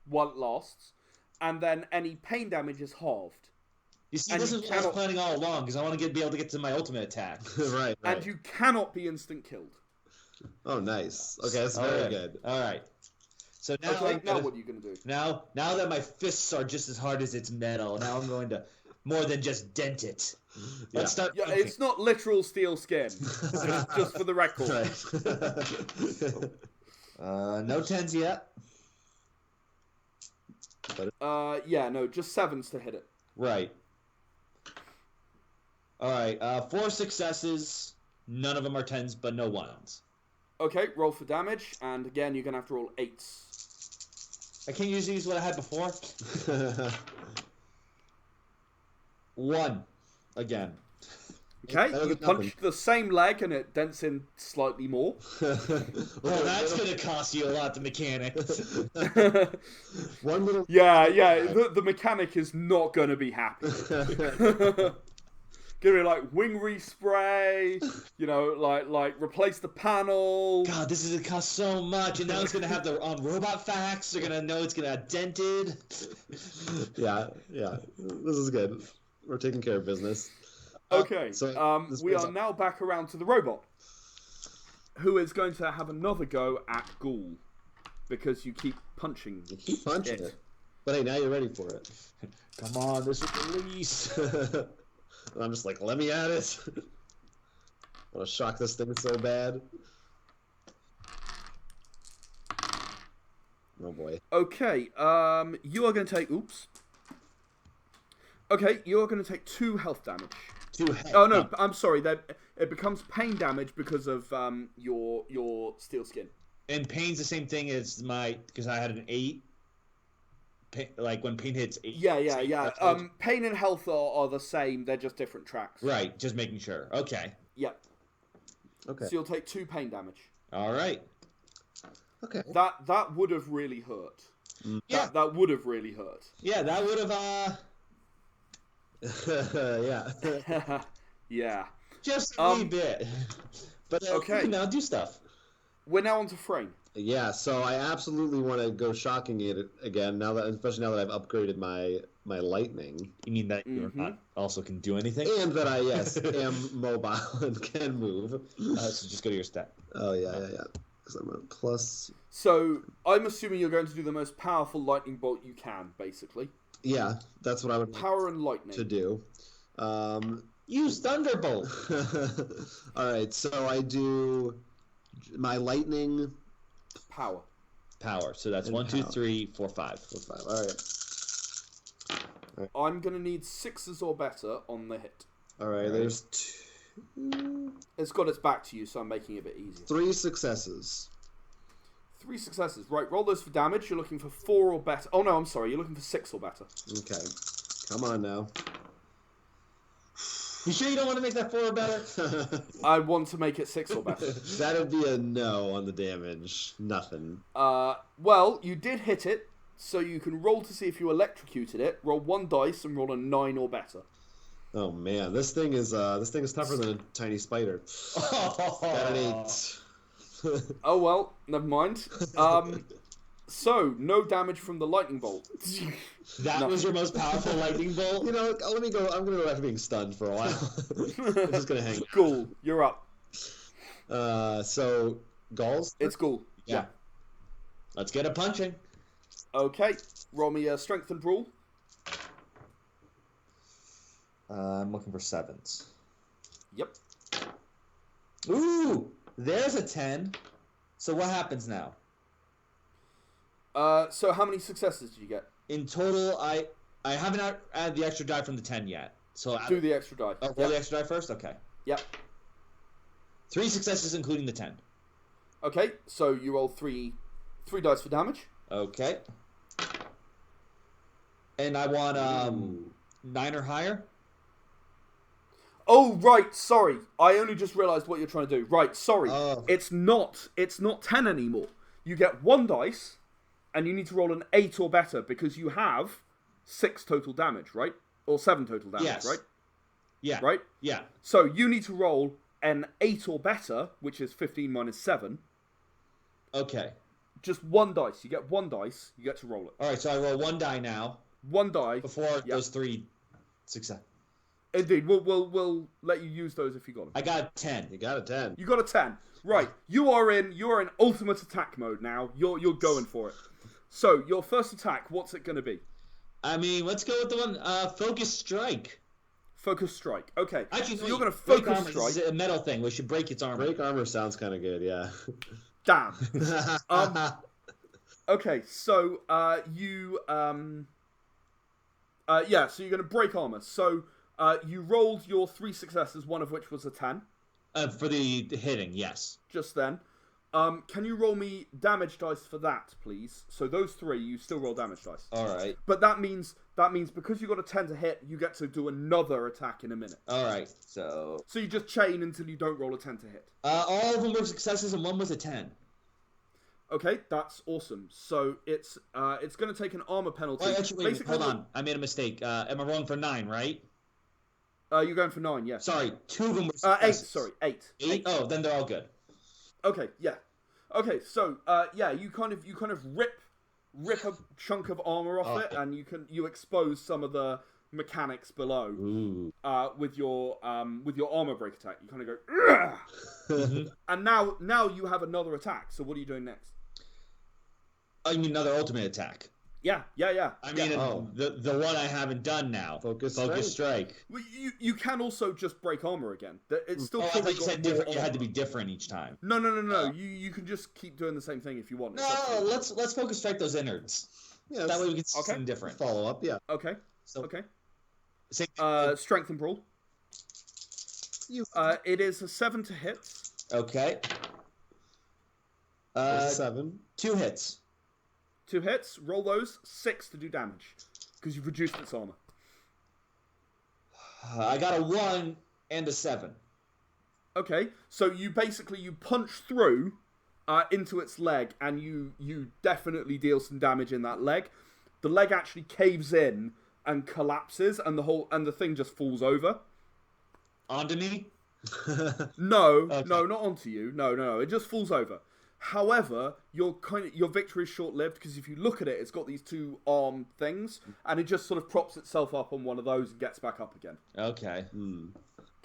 while it lasts, and then any pain damage is halved. You see, this is what I was planning all along, because I want to be able to get to my ultimate attack. Right. And you cannot be instant killed. Oh, nice. Okay, that's very good. All right. So now, now what are you going to do? Now that my fists are just as hard as it's metal, now I'm going to more than just dent it. Let's start. Yeah, it's not literal steel skin. just for the record. Right. No 10s yet. Yeah, no, just 7s to hit it. Right. All right. 4 successes. None of them are 10s, but no 1s. Okay, roll for damage, and again, you're going to have to roll 8s. I can't use what I had before. 1 again. Okay, you punch the same leg and it dents in slightly more. Well, that's going to cost you a lot, the mechanic. One little... Yeah, the mechanic is not going to be happy. Give me like wing respray, like replace the panel. God, this is going to cost so much, and now it's going to have the robot facts. They're going to know it's going to have dented. Yeah, this is good. We're taking care of business. Okay, we are now back around to the robot, who is going to have another go at Ghoul, because you keep punching. You keep punching it. But hey, now you're ready for it. Come on, this is release. And I'm just like, let me at it. I want to shock this thing so bad. Oh boy. Okay, you are going to take... Oops. Okay, you're going to take 2 health damage. 2 health. Oh, no, I'm sorry. It becomes pain damage because of your steel skin. And pain's the same thing as because I had an 8. Like when pain hits 8. Yeah. Pain and health are the same. They're just different tracks. Right, just making sure. Okay. Yep. Okay. So you'll take 2 pain damage. All right. Okay. That would have really hurt. Yeah. That would have really hurt. Yeah, that would have yeah. Yeah. Just a wee bit. But okay. do stuff. We're now on to Frame. Yeah, so I absolutely want to go shocking it again now that, especially now that I've upgraded my lightning. You mean that you're not also can do anything? And that I am mobile and can move. So just go to your stat. Oh yeah. Because I'm a plus. So I'm assuming you're going to do the most powerful lightning bolt you can, basically. Yeah, that's what I would power and lightning to do. Use Thunderbolt. All right, so I do my lightning power. So that's and 1, 2, 3, 4, 5. 4, 5. All right. I'm gonna need 6s or better on the hit. All right. There's 2. It's got its back to you, so I'm making it a bit easier. 3 successes. 3 successes. Right, roll those for damage. You're looking for 4 or better. Oh no, I'm sorry. You're looking for 6 or better. Okay. Come on now. You sure you don't want to make that 4 or better? I want to make it 6 or better. That'd be a no on the damage. Nothing. Well, you did hit it, so you can roll to see if you electrocuted it. Roll 1 dice and roll a 9 or better. Oh man, this thing is tougher than a tiny spider. Got an 8. Oh well, never mind. So no damage from the lightning bolt. That was your most powerful lightning bolt? You know, let me go. I'm gonna go back to being stunned for a while. I'm just gonna hang. Ghoul, you're up. So Gauls. It's Ghoul. Yeah. Let's get a punching. Okay, roll me a strength and brawl. I'm looking for 7s. Yep. Ooh, there's a 10. So what happens now? So how many successes did you get? In total, I haven't added the extra die from the 10 yet. So do the extra die. Oh, roll the extra die first? Okay. Yep. 3 successes, including the 10. Okay, so you roll 3 dice for damage. Okay. And I want 9 or higher. Oh right, sorry. I only just realised what you're trying to do. Right, sorry. Oh. It's not 10 anymore. You get 1 dice, and you need to roll an 8 or better because you have 6 total damage, right? Or 7 total damage, Yes. right? Yeah. Right? Yeah. So you need to roll an 8 or better, which is 15 minus 7. Okay. Just 1 dice. You get 1 dice. You get to roll it. All right, so I roll 1 die now. 1 die. Before those 3 success. Indeed. We'll let you use those if you got them. I got a 10. You got a 10. You got a 10. Right. You're in ultimate attack mode now. You're going for it. So, your first attack, what's it going to be? I mean, let's go with the one, Focus Strike. Focus Strike. Okay. Actually, so you're going to break Focus armor. Strike. This is a metal thing. We should break its armor. Break armor sounds kind of good, yeah. Damn. Okay, so so you're going to break armor. So you rolled your 3 successes, one of which was a 10. For the hitting, yes. Just then. Can you roll me damage dice for that, please? So those 3, you still roll damage dice. All right. But that means because you got a 10 to hit, you get to do another attack in a minute. All right. So you just chain until you don't roll a 10 to hit. all of them were successes and one was a 10. Okay, that's awesome. So it's going to take an armor penalty. Wait, actually, wait, hold on. I made a mistake. Am I rolling for 9, right? You're going for 9, yes. Sorry, 2 of them were 8, successes. sorry, 8. 8? Oh, then they're all good. Okay, yeah. Okay, so you kind of rip a chunk of armor off it, and you expose some of the mechanics below. Ooh. With your armor break attack. You kind of go, Mm-hmm. and now you have another attack. So what are you doing next? I mean, another ultimate attack. Yeah. I mean, the one I haven't done now. Focus Strike. Well, you can also just break armor again. It's still. Oh, I probably thought you said got more different. You had to armor. be different each time. No. You can just keep doing the same thing if you want. No, let's Focus Strike those innards. Yeah, That way we can see Okay. something different. follow up, yeah. Okay. So, Okay. same Strength and brawl. It is a 7 to hit. Okay. 7. 2 hits. 2 hits. Roll those. 6 to do damage because you've reduced its armor. I got a 1 and a 7. Okay, so you punch through into its leg, and you definitely deal some damage in that leg. The leg actually caves in and collapses, and the thing just falls over. Onto me? No, Okay. no, not onto you. No, it just falls over. However, your victory is short-lived because if you look at it, it's got these two arm things, and it just sort of props itself up on one of those and gets back up again. Okay.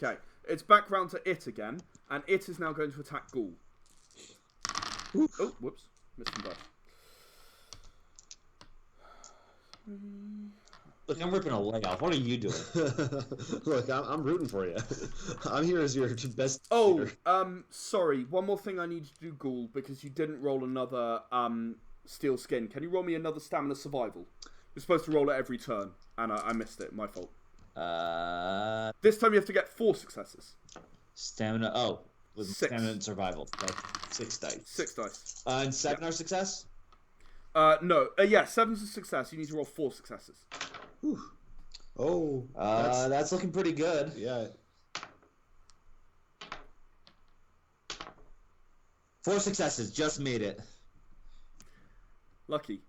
Okay, it's back round to it again, and it is now going to attack Ghoul. Oh, whoops, missed some dice. Look, I'm ripping a leg off. What are you doing? Look, I'm rooting for you. I'm here as your best. Oh, leader. sorry. One more thing I need to do, Ghoul, because you didn't roll another steel skin. Can you roll me another stamina survival? You're supposed to roll it every turn, and I missed it. My fault. This time you have to get 4 successes. Stamina. Oh, with 6. stamina and survival. That's 6 dice. 6 dice. And 7 are success. No. Yeah, 7's a success. You need to roll 4 successes. Whew. Oh, that's looking pretty good. Yeah. 4 successes, just made it. Lucky.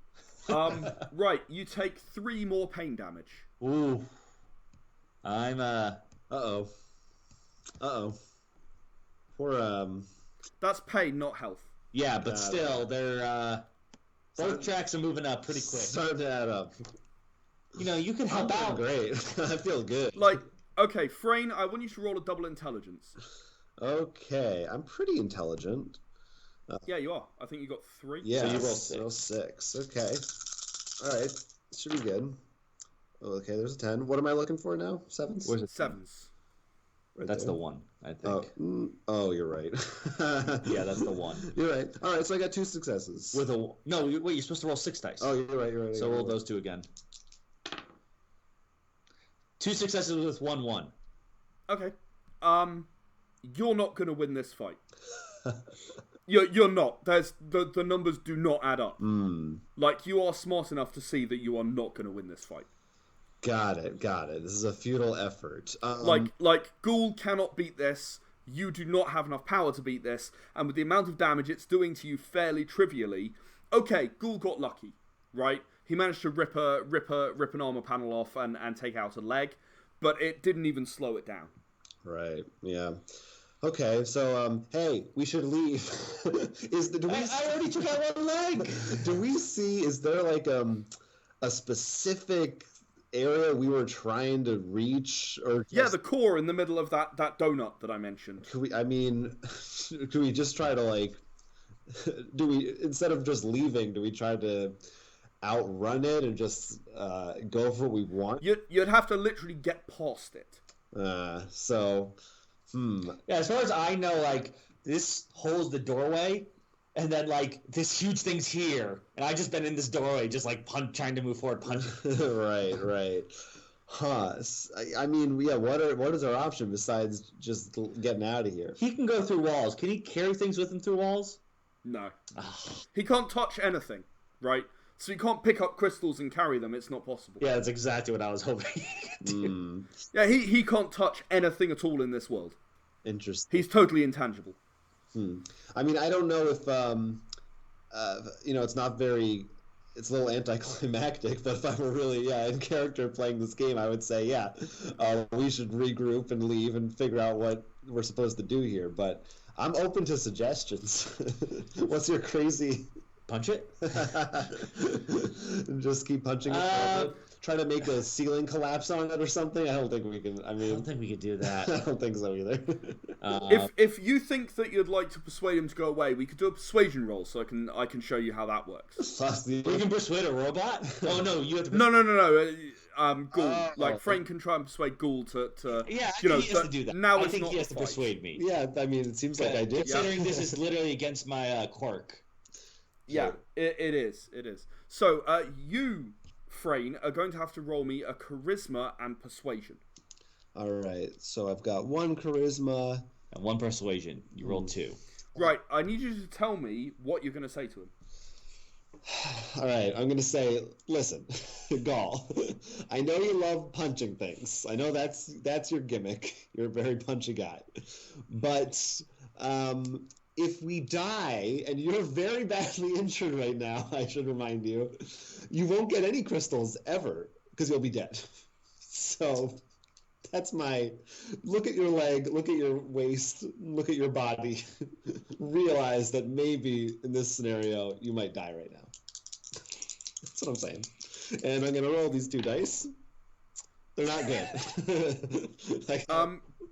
Right, you take 3 more pain damage. Ooh. I'm Uh-oh. Poor, That's pain, not health. Yeah, but still, they're both tracks are moving up pretty quick. Starting to add up. You know, you can help out. Great. I feel good. Like, okay, Frayne, I want you to roll a double intelligence. Okay, I'm pretty intelligent. Yeah, you are. I think you got 3. Yeah, So you roll 6. Okay. All right. Should be good. Okay, there's a 10. What am I looking for now? 7s? Where's it? 7s. Right That's there. the 1, I think. Oh, you're right. Yeah, that's the 1. You're right. All right, so I got 2 successes. Wait, you're supposed to roll 6 dice. Oh, you're right. So roll those 2 again. 2 successes with 1-1. Okay. You're not gonna win this fight. You're not. There's the numbers do not add up. Like, you are smart enough to see that you are not gonna win this fight. Got it. This is a futile effort. Like Ghoul cannot beat this. You do not have enough power to beat this, and with the amount of damage it's doing to you fairly trivially, okay, Ghoul got lucky, right? He managed to rip an armor panel off and take out a leg, but it didn't even slow it down. Right. Yeah. Okay. So, hey, we should leave. I already took out 1 leg. Do we see? Is there like a specific area we were trying to reach, or yeah, the core in the middle of that donut that I mentioned. Could we just try to, like, do we, instead of just leaving, do we try to outrun it and just go for what we want? You'd have to literally get past it. Yeah, as far as I know, like, this holds the doorway, and then, like, this huge thing's here, and I just been in this doorway, just, like, trying to move forward, punching. Right. Huh. I mean, yeah, what is our option besides just getting out of here? He can go through walls. Can he carry things with him through walls? No. He can't touch anything, right? So you can't pick up crystals and carry them. It's not possible. Yeah, that's exactly what I was hoping he could do. Yeah, he can't touch anything at all in this world. Interesting. He's totally intangible. I mean, I don't know if, it's not very, it's a little anticlimactic, but if I were really, in character playing this game, I would say, we should regroup and leave and figure out what we're supposed to do here. But I'm open to suggestions. What's your crazy... Punch it? Just keep punching it. Try to make a ceiling collapse on it or something. I don't think we can. I don't think we could do that. I don't think so either. If you think that you'd like to persuade him to go away, we could do a persuasion roll, so I can show you how that works. We can persuade a robot? Oh no, you have to. No. Ghoul. Frayne can try and persuade Ghoul to. Yeah, he has to do that. Now I think he has to persuade me. Yeah, I mean, it seems like I did. Considering this is literally against my quirk. Yeah, it is. So, you, Frayne, are going to have to roll me a charisma and persuasion. All right, so I've got 1 charisma. And 1 persuasion. You rolled 2. Right, I need you to tell me what you're going to say to him. All right, I'm going to say, listen, Gaul, I know you love punching things. I know that's your gimmick. You're a very punchy guy. But... if we die, and you're very badly injured right now, I should remind you, you won't get any crystals ever, because you'll be dead. So, That's my look at your leg, look at your waist, look at your body. Realize that maybe in this scenario you might die right now. That's what I'm saying. And I'm gonna roll these 2 dice. They're not good.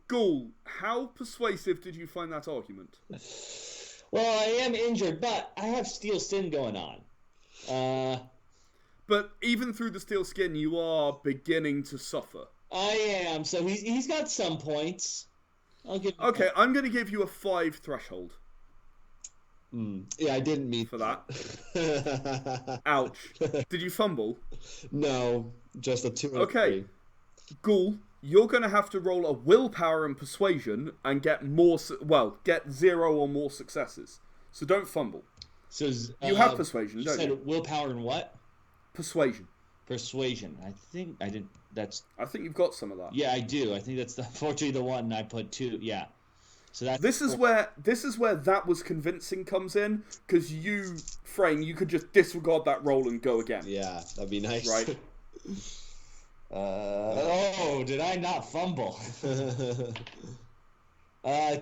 Ghoul, how persuasive did you find that argument? Well, I am injured, but I have steel skin going on. But even through the steel skin, you are beginning to suffer. I am, so he's got some points. Okay, I'm going to give you a 5 threshold. Yeah, I didn't meet for that. Ouch. Did you fumble? No, just a 2 and okay. 3. Ghoul, you're going to have to roll a willpower and persuasion and get get 0 or more successes. So don't fumble. So you have persuasion, don't you? Said willpower and what? Persuasion. Persuasion. I think I didn't. I think you've got some of that. Yeah, I do. I think that's unfortunately the one I put 2. Yeah. So that's this is where that was convincing comes in, because you, Frame, you could just disregard that roll and go again. Yeah, that'd be nice. Right. Did I not fumble?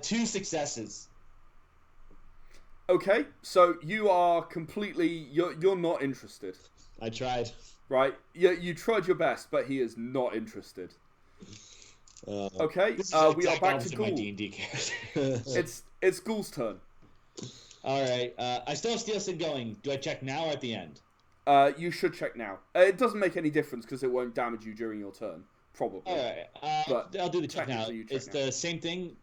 2 successes. Okay, so you are completely you're not interested. I tried. Right? You tried your best, but he is not interested. Okay, we are back to Ghoul. My D&D character. It's Ghoul's turn. All right. I still have steel skin going. Do I check now or at the end? You should check now. It doesn't make any difference because it won't damage you during your turn, probably. All right. But I'll do the check now. It's the same thing.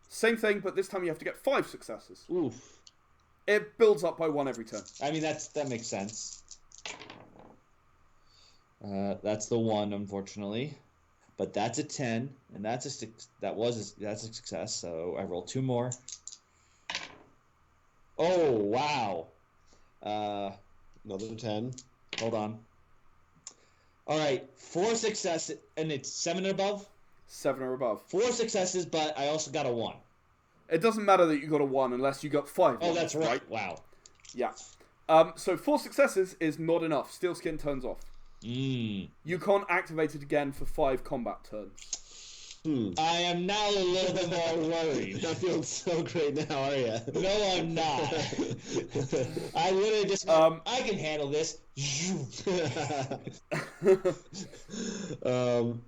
Same thing, but this time you have to get 5 successes. Oof. It builds up by 1 every turn. I mean, that makes sense. That's the 1, unfortunately, but that's a 10, and that's a success. So I roll 2 more. Oh wow! Another 10. Hold on. All right, 4 successes, and it's 7 and above. 7 or above. 4 successes, but I also got a 1. It doesn't matter that you got a 1 unless you got 5. Oh, that's right. Wow. Yeah. So 4 successes is not enough. Steel skin turns off. You can't activate it again for 5 combat turns. I am now a little bit more worried. You're not feeling so great now, are you? No, I'm not. I literally just I can handle this.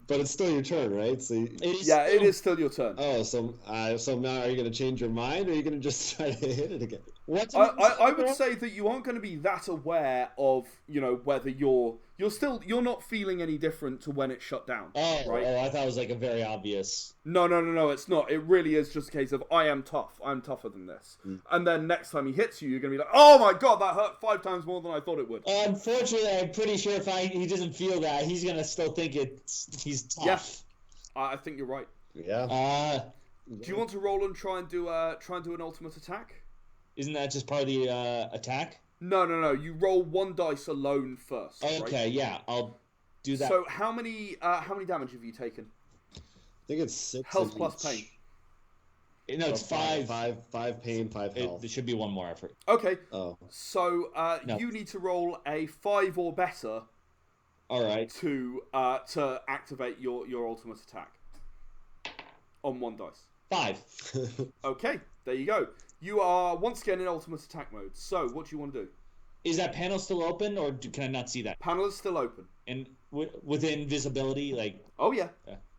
But it's still your turn, right? So it is still your turn. Oh, so now are you going to change your mind, or are you going to just try to hit it again? I would say that you aren't going to be that aware of, whether you're not feeling any different to when it's shut down. Right? I thought it was like a very obvious. No, it's not. It really is just a case of I am tough. I'm tougher than this. And then next time he hits you, you're going to be like, oh my god, that hurt 5 times more than I thought it would. Unfortunately, I'm pretty sure if he doesn't feel that, he's going to still think he's tough. Yeah, I think you're right. Yeah. Do you want to roll and try and do an ultimate attack? Isn't that just part of the attack? No. You roll 1 dice alone first. Okay, right? Yeah, I'll do that. So how many damage have you taken? I think it's 6 health plus pain. No, it's 5. 5 pain, 5 health. There should be 1 more effort. Okay. Oh. So you need to roll a 5 or better. All right. To activate your ultimate attack. On 1 dice. 5. Okay, there you go. You are once again in ultimate attack mode. So, what do you want to do? Is that panel still open, or can I not see that? Panel is still open. And within visibility, like... Oh, yeah.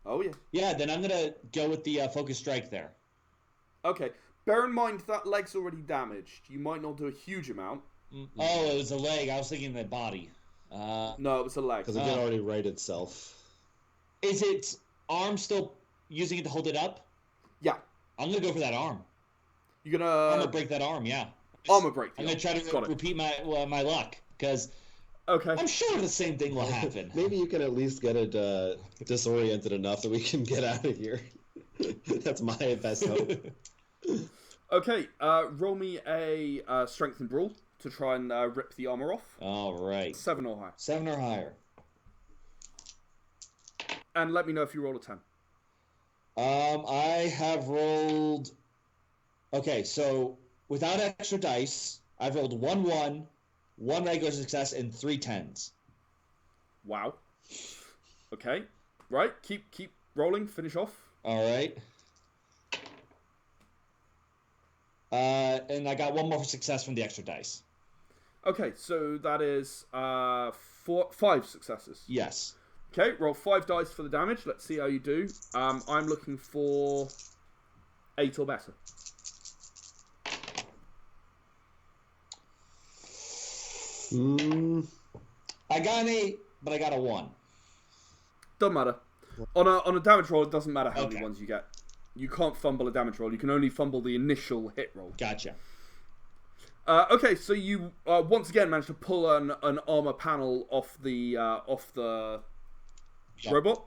Oh, yeah. Yeah, then I'm going to go with the focus strike there. Okay. Bear in mind that leg's already damaged. You might not do a huge amount. Oh, it was a leg. I was thinking the body. No, it was a leg. Because it did already right itself. Is it arm still using it to hold it up? Yeah. I'm going to go for that arm. You're gonna... I'm going to break that arm, yeah. Armor break. I'm going to try to repeat my luck, because I'm sure the same thing will happen. Maybe you can at least get it disoriented enough that we can get out of here. That's my best hope. Okay, roll me a strength and brawl to try and rip the armor off. All right. 7 or higher. 7 or higher. And let me know if you roll a 10. I have rolled... Okay, so without extra dice, I've rolled 1 regular success, and 3 10s. Wow. Okay. Right. Keep rolling. Finish off. All right. And I got one more success from the extra dice. Okay, so that is 5 successes. Yes. Okay, roll 5 dice for the damage. Let's see how you do. I'm looking for 8 or better. I got an 8, but I got a 1. Doesn't matter. On a damage roll, it doesn't matter how many ones you get. You can't fumble a damage roll. You can only fumble the initial hit roll. Gotcha. Okay, so you once again managed to pull an armor panel off the robot.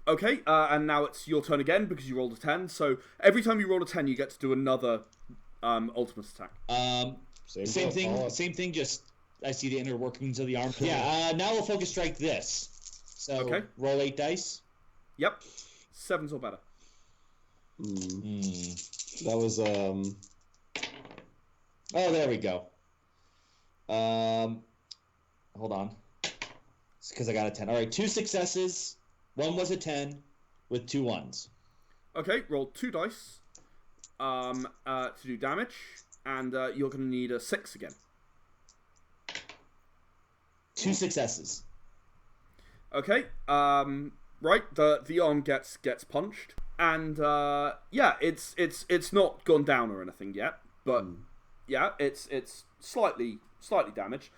Okay, and now it's your turn again because you rolled a 10. So every time you roll a 10, you get to do another ultimate attack. Same thing. Just I see the inner workings of the arm. Yeah. Now we'll focus strike this. So roll 8 dice. Yep. 7s or better. That was Oh, there we go. Hold on. It's because I got a 10. All right, 2 successes. One was a 10 with 2 1s. Okay, roll 2 dice to do damage, and you're going to need a 6 again. 2 successes. Okay. Right. The arm gets punched, and yeah, it's not gone down or anything yet, but yeah, it's slightly damaged.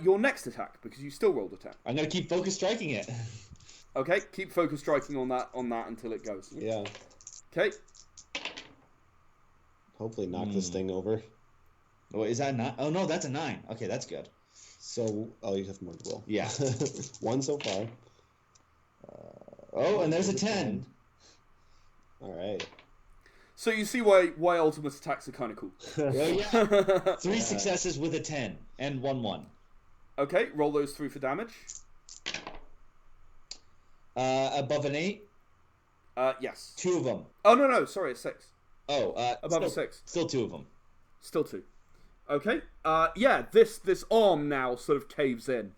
Your next attack, because you still rolled a 10. I'm gonna keep focus striking it. Okay, keep focus striking on that until it goes. Yeah. Okay. Hopefully knock this thing over. Oh, is that 9? Oh no, that's a 9. Okay, that's good. So, you have more will. Yeah. 1 so far. And there's a 10. All right. So you see why ultimate attacks are kind of cool. Oh yeah. 3 successes with a 10 and 1. Okay, roll those through for damage. Above an 8? Yes. 2 of them. Oh no, sorry, it's 6. Above a 6. Still 2 of them. Still 2. Okay. Yeah, this arm now sort of caves in.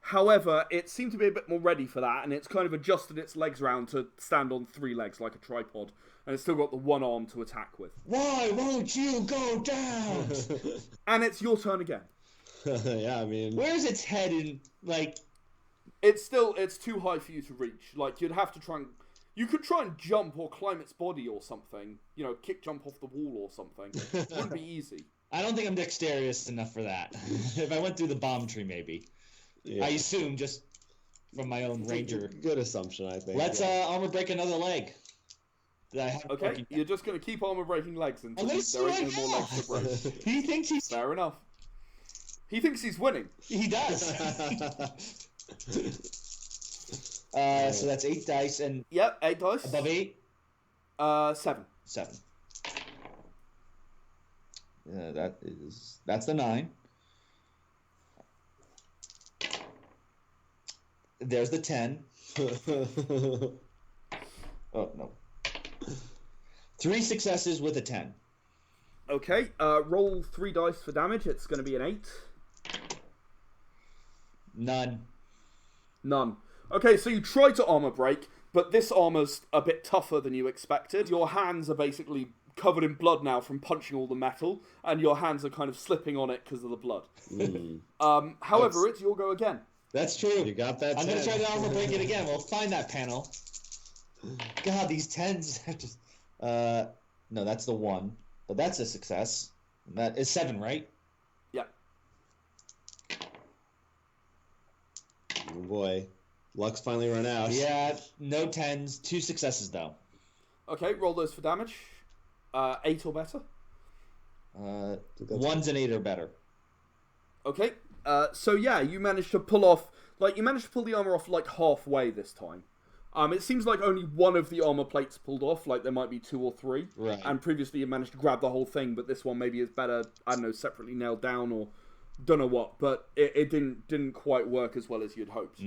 However, it seemed to be a bit more ready for that, and it's kind of adjusted its legs round to stand on 3 legs like a tripod, and it's still got the one arm to attack with. Why won't you go down? And it's your turn again. Yeah, I mean... Where's its head in, like... It's too high for you to reach. Like, you'd have to try and... You could try and jump or climb its body or something. You know, kick jump off the wall or something. It wouldn't be easy. I don't think I'm dexterous enough for that. If I went through the bomb tree, maybe. Yeah. I assume, just from my own ranger. Good assumption, I think. Let's armor break another leg. Okay, you're just going to keep armor breaking legs until there ain't no more legs to break. He thinks he's... Fair enough. He thinks he's winning. He does. So that's 8 dice and... Yep, 8 dice. Above 8? 7. 7. That's the 9. There's the 10. Oh, no. 3 successes with a 10. Okay, roll 3 dice for damage. It's going to be an 8. None. Okay, so you try to armor break, but this armor's a bit tougher than you expected. Your hands are basically covered in blood now from punching all the metal, and your hands are kind of slipping on it because of the blood. However, it's your go again. That's true. You got that. I'm going to try to armor break it again. We'll find that panel. God, these 10s are just... no, that's the 1. But that's a success. That is 7, right? Yeah. Oh boy. Luck's finally run out. Yeah, no 10s. 2 successes, though. Okay, roll those for damage. 8 or better. 1s and 8 or better. Okay. So yeah, you managed to pull the armor off like halfway this time. It seems like only one of the armor plates pulled off, like there might be 2 or 3. Right. And previously you managed to grab the whole thing, but this one maybe is better, I don't know, separately nailed down or don't know what, but it didn't quite work as well as you'd hoped.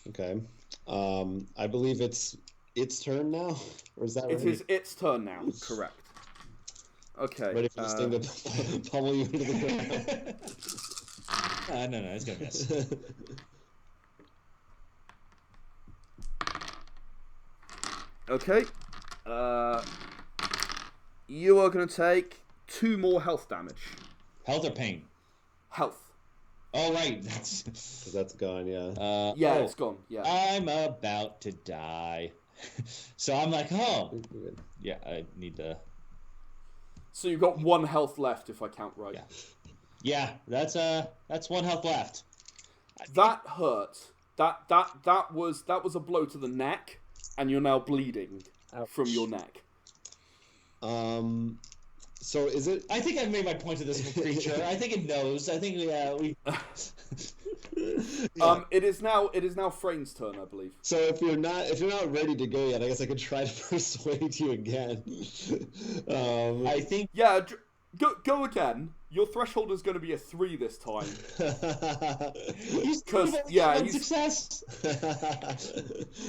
Okay. I believe it's turn now, or is that right? It is its turn now, correct. Okay. Ready for this thing to pummel you into the ground. No, it's gonna miss. Okay. You are going to take 2 more health damage. Health or pain? Health. Oh, right. That's gone, yeah. It's gone, yeah. I'm about to die. So I'm like, oh. Yeah, I need to... So you've got 1 health left, if I count right. Yeah, that's 1 health left. That hurt. That was a blow to the neck, and you're now bleeding from your neck. So is it? I think I've made my point to this creature. I think it knows. I think we. It is now Frane's turn, I believe. So if you're not ready to go yet, I guess I could try to persuade you again. I think. Yeah, go again. Your threshold is going to be a 3 this time. Because he's success.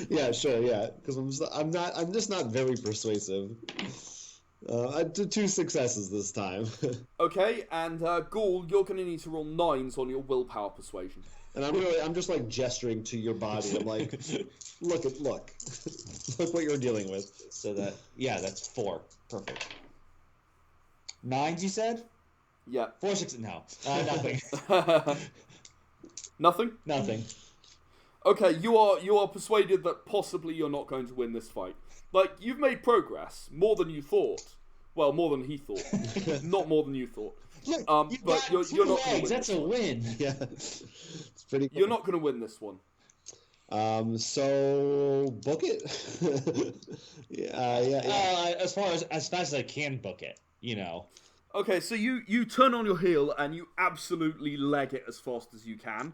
Yeah, sure, yeah. Because I'm just not very persuasive. I did 2 successes this time. Okay, and Ghoul, you're going to need to roll 9s on your willpower persuasion. And I'm just like gesturing to your body. I'm like, look what you're dealing with. So that's 4. Perfect. 9s, you said? Yeah. 4, 6. No, nothing. Nothing? Nothing. Okay, you are persuaded that possibly you're not going to win this fight. Like, you've made progress more than you thought. Well, more than he thought. Not more than you thought. Look, but you're not going to win. That's a win. Yeah, it's pretty cool. You're not going to win this one. So book it. Yeah. As fast as I can book it, you know. Okay, so you turn on your heel and you absolutely leg it as fast as you can.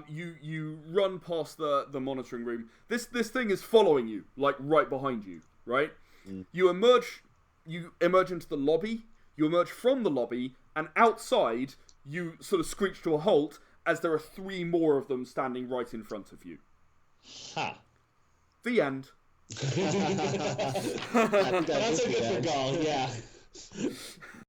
You run past the monitoring room. This thing is following you, like right behind you, right? Mm. You emerge into the lobby. You emerge from the lobby, and outside you sort of screech to a halt as there are 3 more of them standing right in front of you. Ha! The end. That's a good for Gall, yeah.